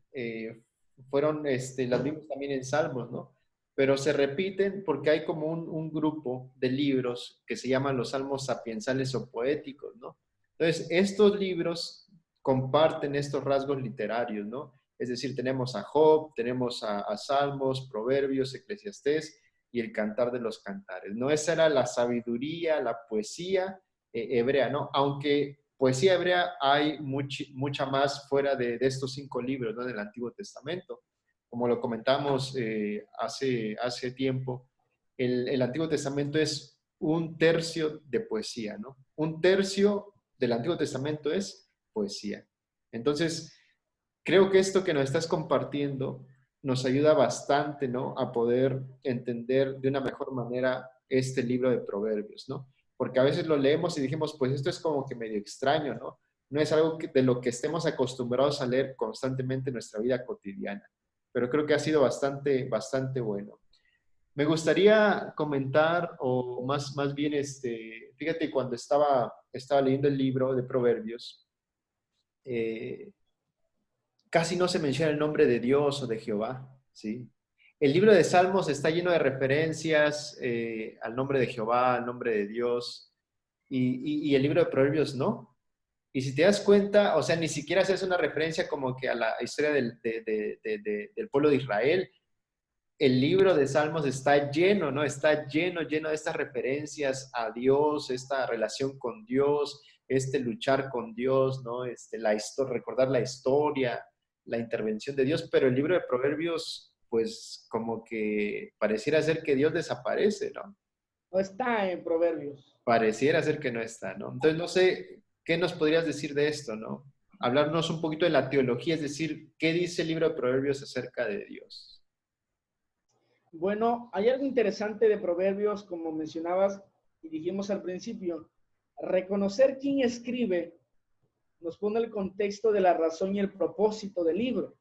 fueron, las vimos también en Salmos, ¿no? Pero se repiten porque hay como un grupo de libros que se llaman los Salmos sapiensales o poéticos, ¿no? Entonces, estos libros comparten estos rasgos literarios, ¿no? Es decir, tenemos a Job, tenemos a Salmos, Proverbios, Eclesiastés y el Cantar de los Cantares, ¿no? Esa era la sabiduría, la poesía hebrea, ¿no? Aunque poesía hebrea hay mucha más fuera de estos 5 libros, ¿no? Del Antiguo Testamento. Como lo comentamos hace tiempo, el Antiguo Testamento es un tercio de poesía, ¿no? Un tercio del Antiguo Testamento es poesía. Entonces, creo que esto que nos estás compartiendo nos ayuda bastante, ¿no? A poder entender de una mejor manera este libro de Proverbios, ¿no? Porque a veces lo leemos y dijimos, pues esto es como que medio extraño, ¿no? No es algo de lo que estemos acostumbrados a leer constantemente en nuestra vida cotidiana, pero creo que ha sido bastante bueno. Me gustaría comentar, o más bien, fíjate, cuando estaba leyendo el libro de Proverbios, eh, casi no se menciona el nombre de Dios o de Jehová, ¿sí? El libro de Salmos está lleno de referencias al nombre de Jehová, al nombre de Dios, y el libro de Proverbios no. Y si te das cuenta, o sea, ni siquiera se hace una referencia como que a la historia del pueblo de Israel. El libro de Salmos está lleno, ¿no? Está lleno de estas referencias a Dios, esta relación con Dios, luchar con Dios, ¿no? Recordar la historia, la intervención de Dios, pero el libro de Proverbios, pues como que pareciera ser que Dios desaparece, ¿no? No está en Proverbios. Pareciera ser que no está, ¿no? Entonces, no sé, ¿qué nos podrías decir de esto, no? Hablarnos un poquito de la teología, es decir, ¿qué dice el libro de Proverbios acerca de Dios? Bueno, hay algo interesante de Proverbios, como mencionabas y dijimos al principio. Reconocer quién escribe nos pone el contexto de la razón y el propósito del libro.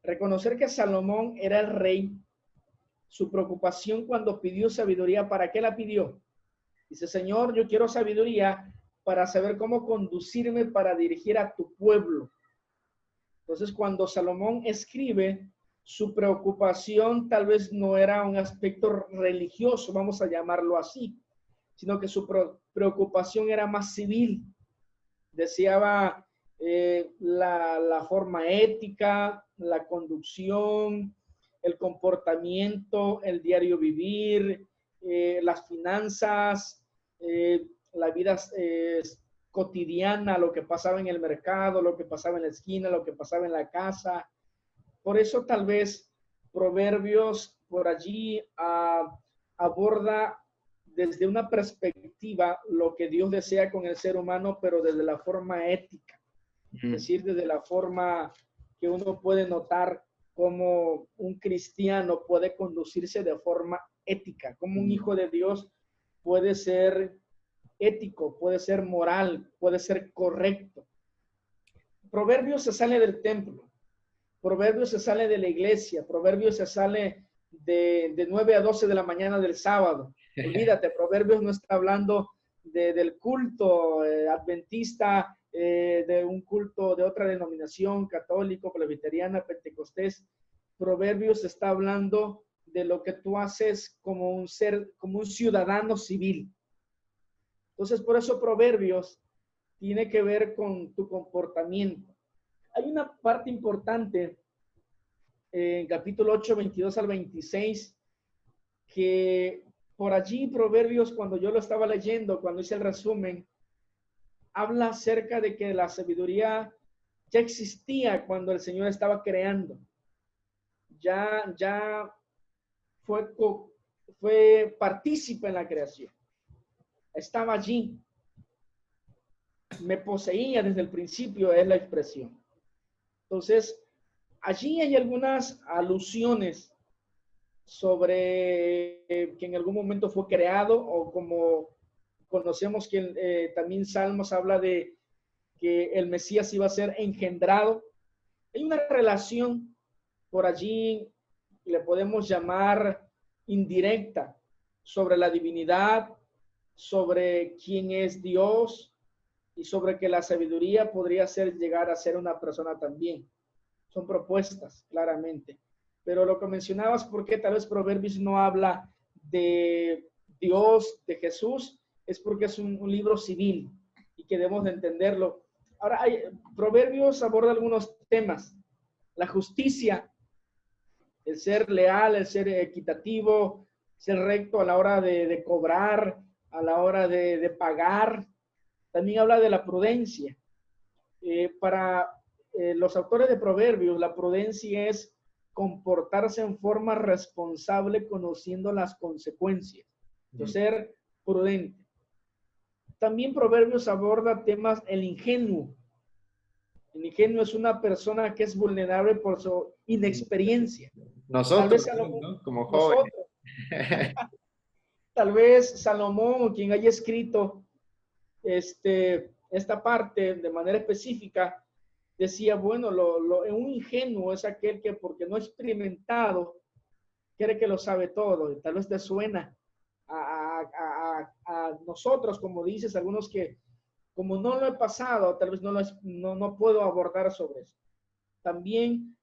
Reconocer que Salomón era el rey, su preocupación cuando pidió sabiduría, ¿para qué la pidió? Dice, Señor, yo quiero sabiduría para saber cómo conducirme para dirigir a tu pueblo. Entonces, cuando Salomón escribe, su preocupación tal vez no era un aspecto religioso, vamos a llamarlo así, sino que su preocupación era más civil. Deseaba la forma ética, la conducción, el comportamiento, el diario vivir, las finanzas, la vida cotidiana, lo que pasaba en el mercado, lo que pasaba en la esquina, lo que pasaba en la casa. Por eso tal vez Proverbios por allí aborda desde una perspectiva lo que Dios desea con el ser humano, pero desde la forma ética, es decir, desde la forma que uno puede notar cómo un cristiano puede conducirse de forma ética, como un hijo de Dios puede ser ético, puede ser moral, puede ser correcto. Proverbios se sale del templo, Proverbios se sale de la iglesia, Proverbios se sale de 9 a 12 de la mañana del sábado. Olvídate, Proverbios no está hablando del culto adventista, de un culto de otra denominación, católico, presbiteriana, pentecostés. Proverbios está hablando de lo que tú haces como un ser, como un ciudadano civil. Entonces, por eso Proverbios tiene que ver con tu comportamiento. Hay una parte importante en capítulo 8, 22 al 26, que por allí Proverbios, cuando yo lo estaba leyendo, cuando hice el resumen, habla acerca de que la sabiduría ya existía cuando el Señor estaba creando. Ya fue partícipe en la creación. Estaba allí. Me poseía desde el principio, es la expresión. Entonces, allí hay algunas alusiones sobre que en algún momento fue creado, o como conocemos que también Salmos habla de que el Mesías iba a ser engendrado. Hay una relación por allí, le podemos llamar indirecta, sobre la divinidad, sobre quién es Dios y sobre que la sabiduría podría llegar a ser una persona también. Son propuestas, claramente. Pero lo que mencionabas, ¿por qué tal vez Proverbios no habla de Dios, de Jesús? Es porque es un libro civil y que debemos de entenderlo. Ahora, Proverbios aborda algunos temas. La justicia, el ser leal, el ser equitativo, ser recto a la hora de cobrar, a la hora de pagar. También habla de la prudencia. Para los autores de Proverbios, la prudencia es comportarse en forma responsable conociendo las consecuencias. Entonces, ser prudente. También Proverbios aborda temas, el ingenuo. El ingenuo es una persona que es vulnerable por su inexperiencia. Tal vez Nosotros, Salomón, ¿no? Como jóvenes. nosotros, tal vez Salomón o quien haya escrito esta parte de manera específica, decía, bueno, un ingenuo es aquel que porque no ha experimentado, cree que lo sabe todo. Y tal vez te suena a nosotros, como dices, algunos que como no lo he pasado, tal vez no puedo abordar sobre eso. También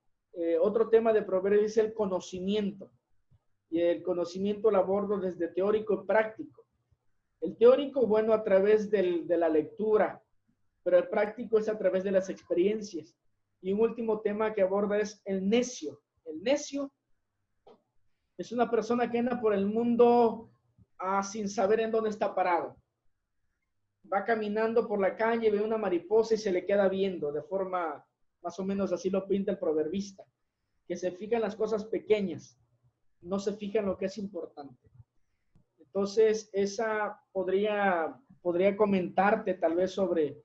otro tema de Proverbios es el conocimiento. Y el conocimiento lo abordo desde teórico y práctico. El teórico, bueno, a través de la lectura, pero el práctico es a través de las experiencias. Y un último tema que aborda es el necio. El necio es una persona que anda por el mundo sin saber en dónde está parado. Va caminando por la calle, ve una mariposa y se le queda viendo, de forma más o menos así lo pinta el proverbista, que se fija en las cosas pequeñas, no se fija en lo que es importante. Entonces, esa podría comentarte tal vez sobre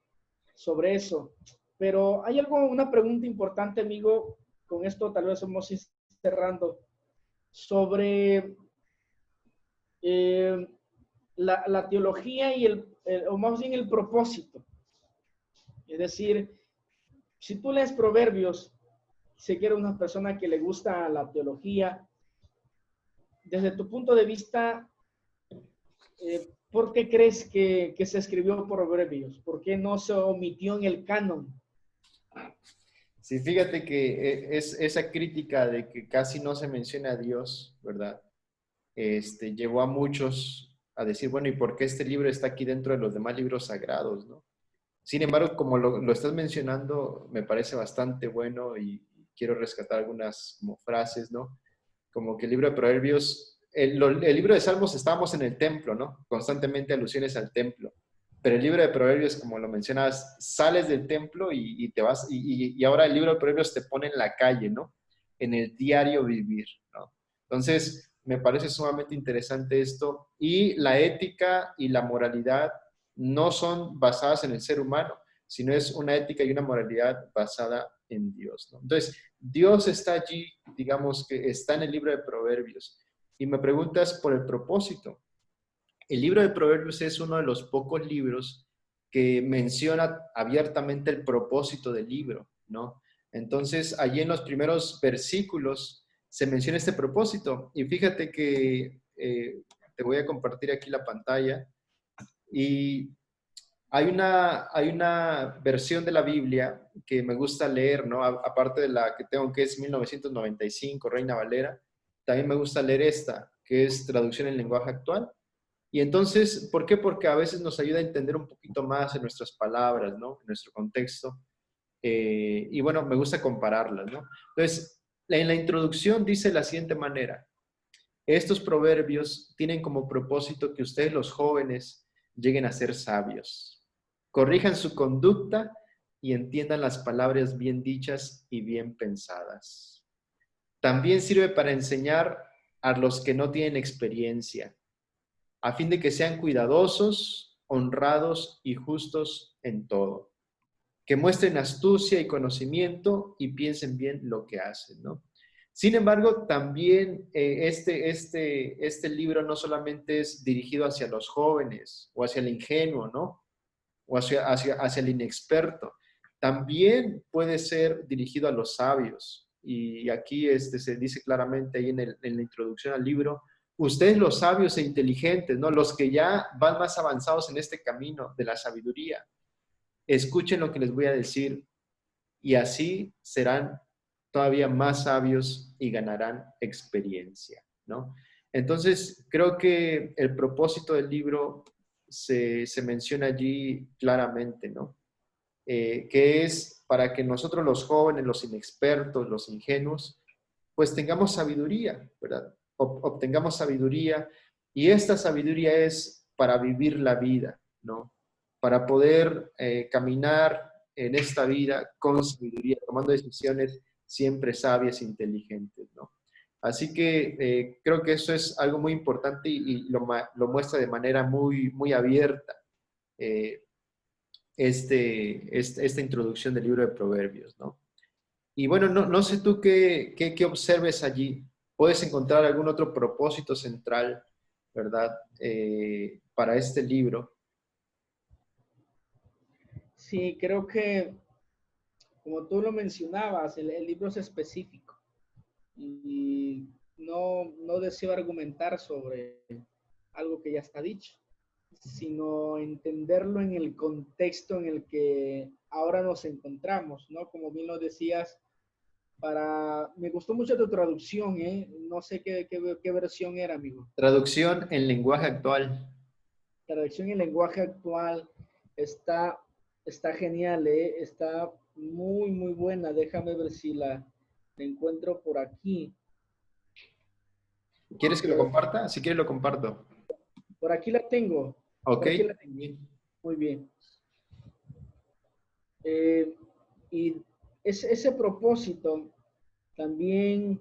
eso. Pero hay una pregunta importante, amigo, con esto tal vez vamos a ir cerrando, sobre la teología y o más bien el propósito. Es decir, si tú lees Proverbios, si quieres una persona que le gusta la teología, desde tu punto de vista, ¿por qué crees que se escribió Proverbios? ¿Por qué no se omitió en el canon? Sí, fíjate que es esa crítica de que casi no se menciona a Dios, ¿verdad? Llevó a muchos a decir, bueno, ¿y por qué este libro está aquí dentro de los demás libros sagrados, no? Sin embargo, como lo estás mencionando, me parece bastante bueno y quiero rescatar algunas como frases, ¿no? Como que el libro de Proverbios, el libro de Salmos estábamos en el templo, ¿no? Constantemente alusiones al templo. Pero el libro de Proverbios, como lo mencionas, sales del templo y te vas, y ahora el libro de Proverbios te pone en la calle, ¿no? En el diario vivir, ¿no? Entonces, me parece sumamente interesante esto. Y la ética y la moralidad no son basadas en el ser humano, sino es una ética y una moralidad basada en Dios, ¿no? Entonces, Dios está allí, digamos que está en el libro de Proverbios. Y me preguntas por el propósito. El libro de Proverbios es uno de los pocos libros que menciona abiertamente el propósito del libro, ¿no? Entonces, allí en los primeros versículos se menciona este propósito. Y fíjate que te voy a compartir aquí la pantalla. Y hay una versión de la Biblia que me gusta leer, ¿no? Aparte de la que tengo, que es 1995, Reina Valera, también me gusta leer esta, que es traducción en lenguaje actual. Y entonces, ¿por qué? Porque a veces nos ayuda a entender un poquito más en nuestras palabras, ¿no? En nuestro contexto. Y bueno, me gusta compararlas, ¿no? Entonces, en la introducción dice de la siguiente manera: estos proverbios tienen como propósito que ustedes, los jóvenes, lleguen a ser sabios, corrijan su conducta y entiendan las palabras bien dichas y bien pensadas. También sirve para enseñar a los que no tienen experiencia, a fin de que sean cuidadosos, honrados y justos en todo, que muestren astucia y conocimiento y piensen bien lo que hacen, ¿no? Sin embargo, también este libro no solamente es dirigido hacia los jóvenes o hacia el ingenuo, ¿no? O hacia el inexperto. También puede ser dirigido a los sabios. Y aquí se dice claramente ahí en la introducción al libro: ustedes, los sabios e inteligentes, ¿no? Los que ya van más avanzados en este camino de la sabiduría, escuchen lo que les voy a decir y así serán todavía más sabios y ganarán experiencia, ¿no? Entonces, creo que el propósito del libro se menciona allí claramente, ¿no? Que es para que nosotros, los jóvenes, los inexpertos, los ingenuos, pues tengamos sabiduría, ¿verdad? Obtengamos sabiduría, y esta sabiduría es para vivir la vida, ¿no? Para poder caminar en esta vida con sabiduría, tomando decisiones siempre sabias e inteligentes, ¿no? Así que creo que eso es algo muy importante y lo muestra de manera muy, muy abierta eh, esta introducción del libro de Proverbios, ¿no? Y bueno, no sé tú qué observes allí. ¿Puedes encontrar algún otro propósito central, verdad, para este libro? Sí, creo que, como tú lo mencionabas, el libro es específico y no deseo argumentar sobre algo que ya está dicho, sino entenderlo en el contexto en el que ahora nos encontramos, ¿no? Como bien lo decías, me gustó mucho tu traducción, ¿eh? No sé qué versión era, amigo. Traducción en lenguaje actual. Traducción en lenguaje actual está, está genial, ¿eh? Está muy, muy buena. Déjame ver si la encuentro por aquí. ¿Quieres que lo comparta? Si quieres lo comparto. Por aquí la tengo. Ok. Por aquí la tengo. Muy bien. Eh, y ese propósito también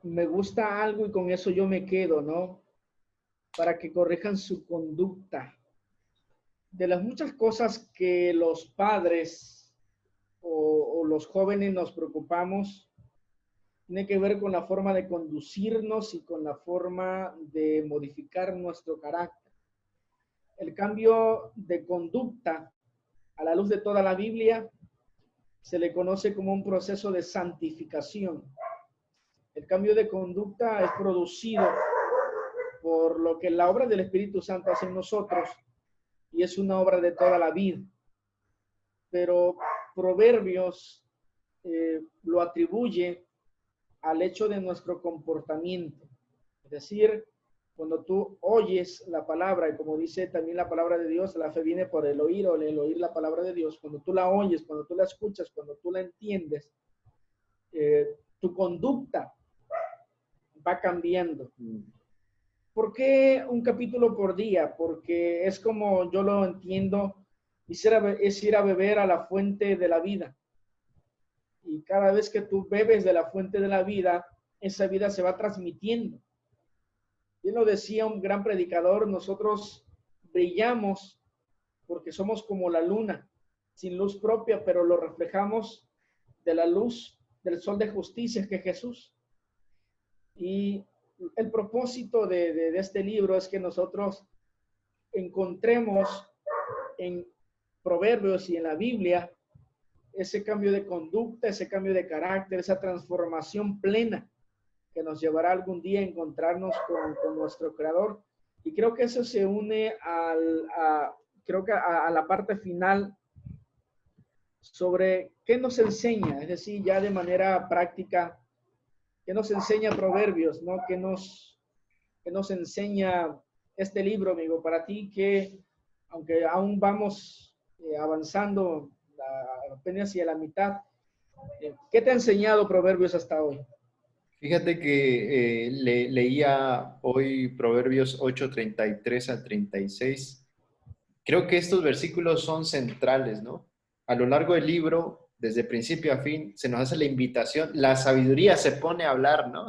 me gusta algo y con eso yo me quedo, ¿no? Para que corrijan su conducta. De las muchas cosas que los padres o los jóvenes nos preocupamos, tiene que ver con la forma de conducirnos y con la forma de modificar nuestro carácter. El cambio de conducta, a la luz de toda la Biblia, se le conoce como un proceso de santificación. El cambio de conducta es producido por lo que la obra del Espíritu Santo hace en nosotros y es una obra de toda la vida. Pero Proverbios lo atribuye al hecho de nuestro comportamiento. Es decir, cuando tú oyes la palabra, y como dice también la palabra de Dios, la fe viene por el oír o el oír la palabra de Dios. Cuando tú la oyes, cuando tú la escuchas, cuando tú la entiendes, tu conducta va cambiando. ¿Por qué un capítulo por día? Porque es como yo lo entiendo, es ir a beber a la fuente de la vida. Y cada vez que tú bebes de la fuente de la vida, esa vida se va transmitiendo. Bien lo decía un gran predicador, nosotros brillamos porque somos como la luna, sin luz propia, pero lo reflejamos de la luz del sol de justicia que es Jesús. Y el propósito de este libro es que nosotros encontremos en Proverbios y en la Biblia ese cambio de conducta, ese cambio de carácter, esa transformación plena que nos llevará algún día a encontrarnos con nuestro Creador. Y creo que eso se une a la parte final sobre qué nos enseña, es decir, ya de manera práctica, qué nos enseña Proverbios, ¿no? ¿Qué nos enseña este libro, amigo? Para ti, que aunque aún vamos avanzando apenas hacia la mitad, ¿qué te ha enseñado Proverbios hasta hoy? Fíjate que leía hoy Proverbios 8:33 a 36. Creo que estos versículos son centrales, ¿no? A lo largo del libro, desde principio a fin, se nos hace la invitación. La sabiduría se pone a hablar, ¿no?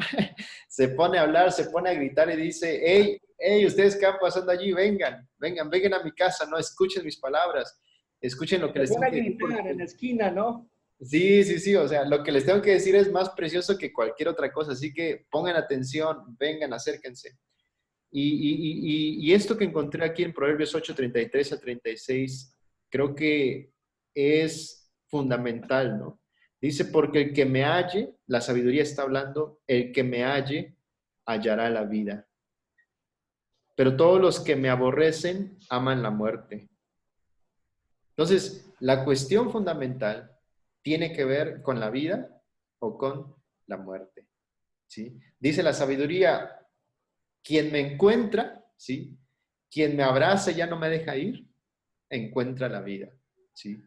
Se pone a hablar, se pone a gritar y dice, hey, hey, ustedes que van pasando allí, vengan, vengan, vengan a mi casa, ¿no? Escuchen mis palabras, escuchen lo que Se les tengo pone a que decir. gritar en la esquina, ¿no? Sí, sí, sí, o sea, lo que les tengo que decir es más precioso que cualquier otra cosa, así que pongan atención, vengan, acérquense. Y esto que encontré aquí en Proverbios 8:33 a 36, creo que es fundamental, ¿no? Dice, porque el que me halle, la sabiduría está hablando, el que me halle, hallará la vida. Pero todos los que me aborrecen, aman la muerte. Entonces, la cuestión fundamental tiene que ver con la vida o con la muerte, ¿sí? Dice la sabiduría, quien me encuentra, ¿sí? Quien me abraza y ya no me deja ir, encuentra la vida, ¿sí?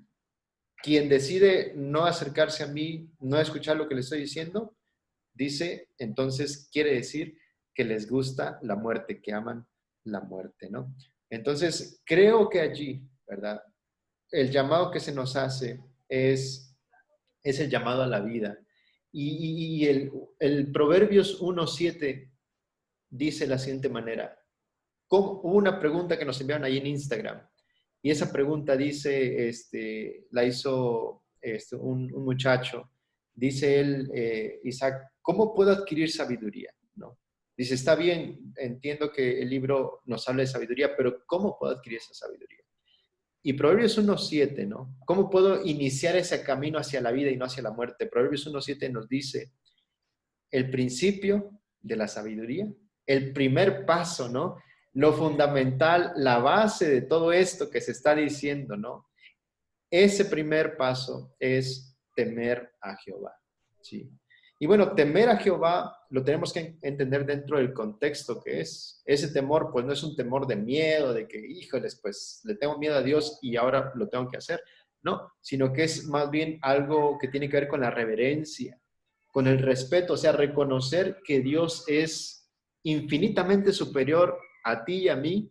Quien decide no acercarse a mí, no escuchar lo que le estoy diciendo, dice, entonces quiere decir que les gusta la muerte, que aman la muerte, ¿no? Entonces, creo que allí, ¿verdad? El llamado que se nos hace es el llamado a la vida. Y el Proverbios 1:7 dice de la siguiente manera. Hubo una pregunta que nos enviaron ahí en Instagram. Y esa pregunta dice, la hizo un muchacho. Dice él, Isaac, ¿cómo puedo adquirir sabiduría? ¿No? Dice, está bien, entiendo que el libro nos habla de sabiduría, pero ¿cómo puedo adquirir esa sabiduría? Y Proverbios 1:7, ¿no? ¿Cómo puedo iniciar ese camino hacia la vida y no hacia la muerte? Proverbios 1:7 nos dice, el principio de la sabiduría, el primer paso, ¿no? Lo fundamental, la base de todo esto que se está diciendo, ¿no? Ese primer paso es temer a Jehová, ¿sí? Y bueno, temer a Jehová lo tenemos que entender dentro del contexto que es. Ese temor, pues no es un temor de miedo, de que, híjoles, pues le tengo miedo a Dios y ahora lo tengo que hacer. No, sino que es más bien algo que tiene que ver con la reverencia, con el respeto, o sea, reconocer que Dios es infinitamente superior a ti y a mí,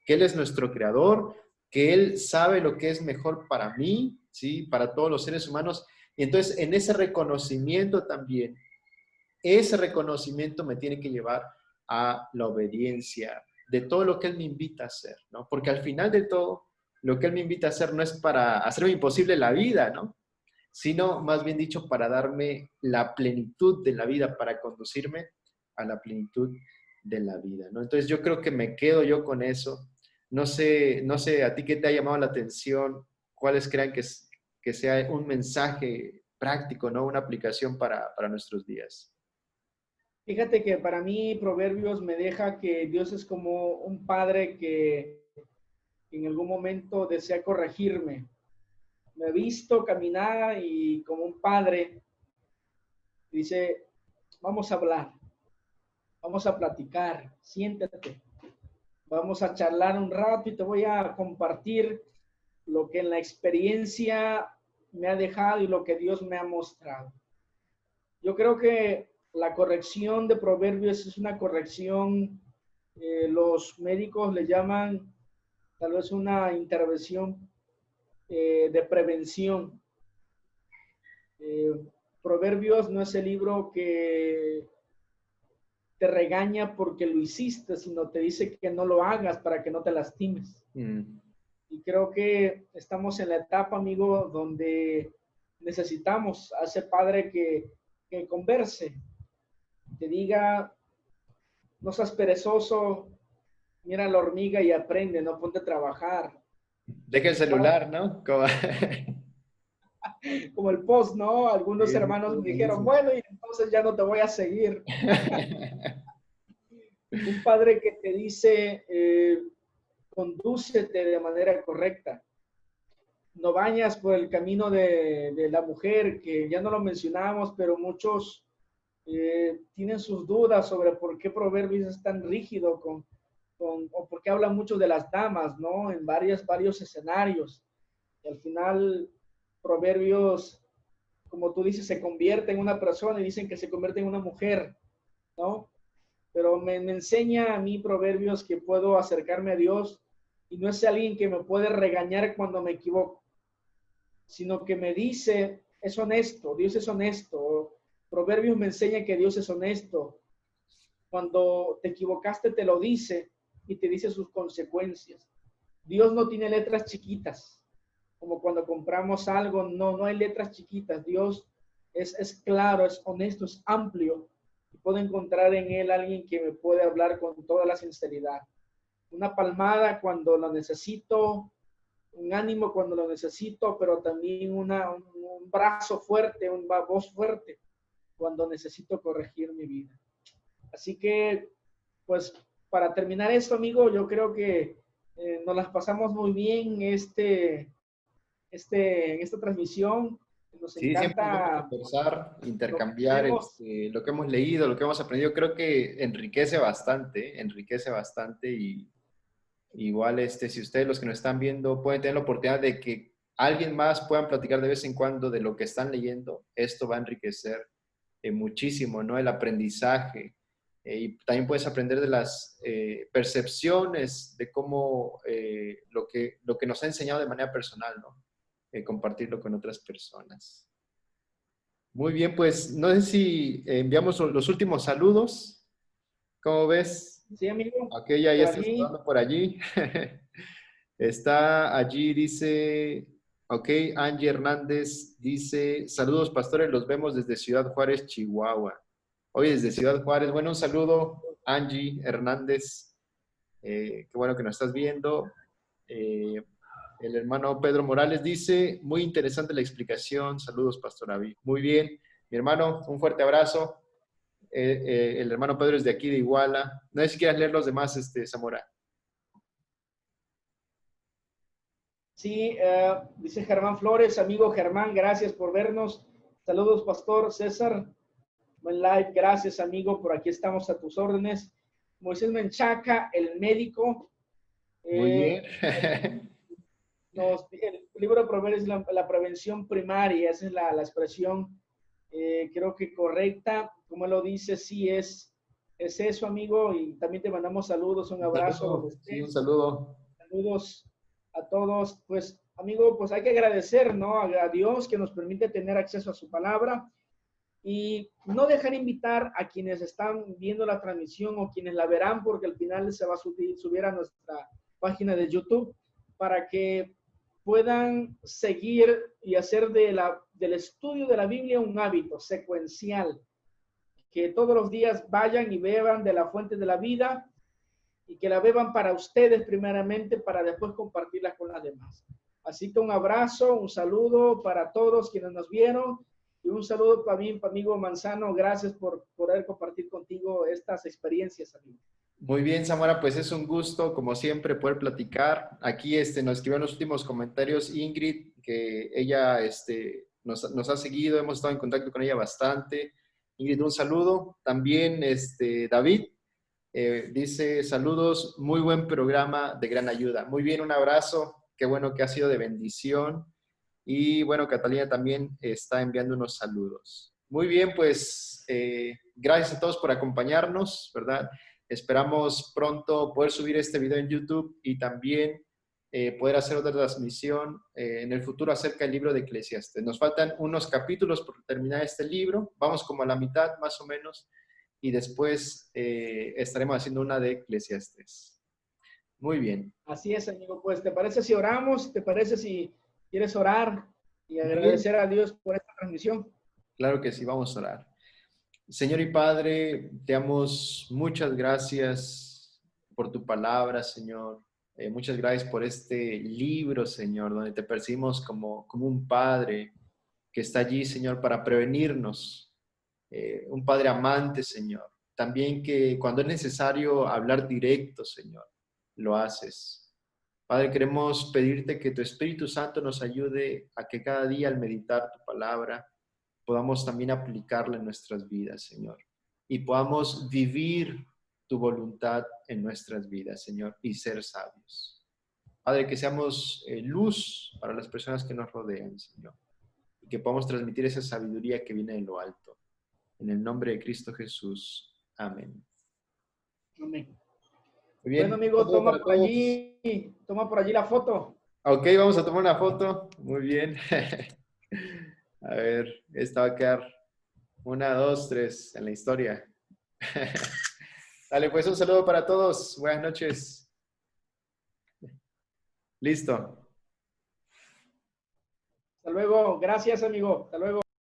que Él es nuestro creador, que Él sabe lo que es mejor para mí, ¿sí? Para todos los seres humanos. Y entonces, en ese reconocimiento también, ese reconocimiento me tiene que llevar a la obediencia de todo lo que Él me invita a hacer, ¿no? Porque al final de todo, lo que Él me invita a hacer no es para hacerme imposible la vida, ¿no? Sino, más bien dicho, para darme la plenitud de la vida, para conducirme a la plenitud de la vida, ¿no? Entonces yo creo que me quedo yo con eso. No sé a ti qué te ha llamado la atención, cuáles crean que sea un mensaje práctico, ¿no? Una aplicación para nuestros días. Fíjate que para mí Proverbios me deja que Dios es como un padre que en algún momento desea corregirme. Me he visto caminar y como un padre dice, vamos a hablar, vamos a platicar, siéntate, vamos a charlar un rato y te voy a compartir lo que en la experiencia me ha dejado y lo que Dios me ha mostrado. Yo creo que la corrección de Proverbios es una corrección, los médicos le llaman tal vez una intervención de prevención. Eh, Proverbios no es el libro que te regaña porque lo hiciste, sino te dice que no lo hagas para que no te lastimes. Y creo que estamos en la etapa, amigo, donde necesitamos a ese padre que converse, te diga, no seas perezoso, mira la hormiga y aprende, no ponte a trabajar. Deja el celular, ¿no? Como... Como el post, ¿no? Algunos Sí, hermanos me dijeron, buenísimo. bueno, y entonces ya no te voy a seguir. Un padre que te dice, condúcete de manera correcta. No vayas por el camino de la mujer, que ya no lo mencionamos, pero muchos tienen sus dudas sobre por qué Proverbios es tan rígido o por qué habla mucho de las damas, ¿no? En varios escenarios. Y al final, Proverbios, como tú dices, se convierte en una persona y dicen que se convierte en una mujer, ¿no? Pero me enseña a mí Proverbios que puedo acercarme a Dios y no es alguien que me puede regañar cuando me equivoco, sino que me dice, es honesto, Dios es honesto. Proverbios me enseña que Dios es honesto. Cuando te equivocaste te lo dice y te dice sus consecuencias. Dios no tiene letras chiquitas, como cuando compramos algo, no hay letras chiquitas. Dios es claro, es honesto, es amplio y puedo encontrar en Él alguien que me puede hablar con toda la sinceridad. Una palmada cuando lo necesito, un ánimo cuando lo necesito, pero también un brazo fuerte, una voz fuerte cuando necesito corregir mi vida. Así que, pues, para terminar esto, amigo, yo creo que nos las pasamos muy bien en esta transmisión. Nos Sí, siempre es bueno encanta conversar, lo que intercambiar hacemos. lo que hemos leído, lo que hemos aprendido. Creo que enriquece bastante y igual si ustedes los que nos están viendo pueden tener la oportunidad de que alguien más puedan platicar de vez en cuando de lo que están leyendo, esto va a enriquecer muchísimo, ¿no? El aprendizaje. Y también puedes aprender de las percepciones, de cómo lo que nos ha enseñado de manera personal, ¿no? Compartirlo con otras personas. Muy bien, pues no sé si enviamos los últimos saludos. ¿Cómo ves? Sí, amigo, Ok, ya por está allí. saludando por allí. Está allí, dice, ok, Angie Hernández dice, saludos pastores, los vemos desde Ciudad Juárez, Chihuahua. Hoy desde Ciudad Juárez, bueno, un saludo, Angie Hernández, qué bueno que nos estás viendo. El hermano Pedro Morales dice, muy interesante la explicación, saludos Pastor David. Muy bien, mi hermano, un fuerte abrazo. El hermano Pedro es de aquí, de Iguala. No sé si quieras leer los demás, Zamora. Sí, dice Germán Flores, amigo Germán, gracias por vernos. Saludos, Pastor César. Buen live, gracias, amigo. Por aquí estamos a tus órdenes. Moisés Menchaca, el médico. Muy Eh, bien. el libro de Proverbios es la prevención primaria, esa es la expresión, creo que correcta. Como lo dice, sí es eso, amigo. Y también te mandamos saludos, un Un abrazo donde saludo, sí, un estés. saludo. Saludos a todos. Pues, amigo, pues hay que agradecer, ¿no? A Dios que nos permite tener acceso a su palabra. Y no dejar invitar a quienes están viendo la transmisión o quienes la verán, porque al final se va a subir a nuestra página de YouTube, para que puedan seguir y hacer del estudio de la Biblia un hábito secuencial, que todos los días vayan y beban de la fuente de la vida y que la beban para ustedes primeramente, para después compartirla con las demás. Así que un abrazo, un saludo para todos quienes nos vieron y un saludo para mi amigo Manzano. Gracias por poder compartir contigo estas experiencias, amigo. Muy bien, Samara, pues es un gusto, como siempre, poder platicar. Aquí nos escribió en los últimos comentarios Ingrid, que ella nos ha seguido, hemos estado en contacto con ella bastante. Ingrid, un saludo. También David dice, saludos, muy buen programa, de gran ayuda. Muy bien, un abrazo, qué bueno que ha sido de bendición. Y bueno, Catalina también está enviando unos saludos. Muy bien, pues gracias a todos por acompañarnos, ¿verdad? Esperamos pronto poder subir este video en YouTube y también poder hacer otra transmisión en el futuro acerca del libro de Eclesiastes. Nos faltan unos capítulos por terminar este libro, vamos como a la mitad más o menos, y después estaremos haciendo una de Eclesiastes. Muy bien. Así es, amigo. Pues, ¿te parece si oramos? ¿Te parece si quieres orar y agradecer a Dios por esta transmisión? Claro que sí, vamos a orar. Señor y Padre, te damos muchas gracias por tu palabra, Señor. Muchas gracias por este libro, Señor, donde te percibimos como un Padre que está allí, Señor, para prevenirnos. Un Padre amante, Señor. También que cuando es necesario hablar directo, Señor, lo haces. Padre, queremos pedirte que tu Espíritu Santo nos ayude a que cada día al meditar tu palabra podamos también aplicarla en nuestras vidas, Señor, y podamos vivir tu voluntad en nuestras vidas, Señor, y ser sabios. Padre, que seamos luz para las personas que nos rodean, Señor, y que podamos transmitir esa sabiduría que viene de lo alto. En el nombre de Cristo Jesús. Amén. Amén. Muy bien. Bueno, amigo, toma por allí la foto. Ok, vamos a tomar una foto. Muy bien. A ver, esta va a quedar 1, 2, 3 en la historia. Dale, pues un saludo para todos. Buenas noches. Listo. Hasta luego. Gracias, amigo. Hasta luego.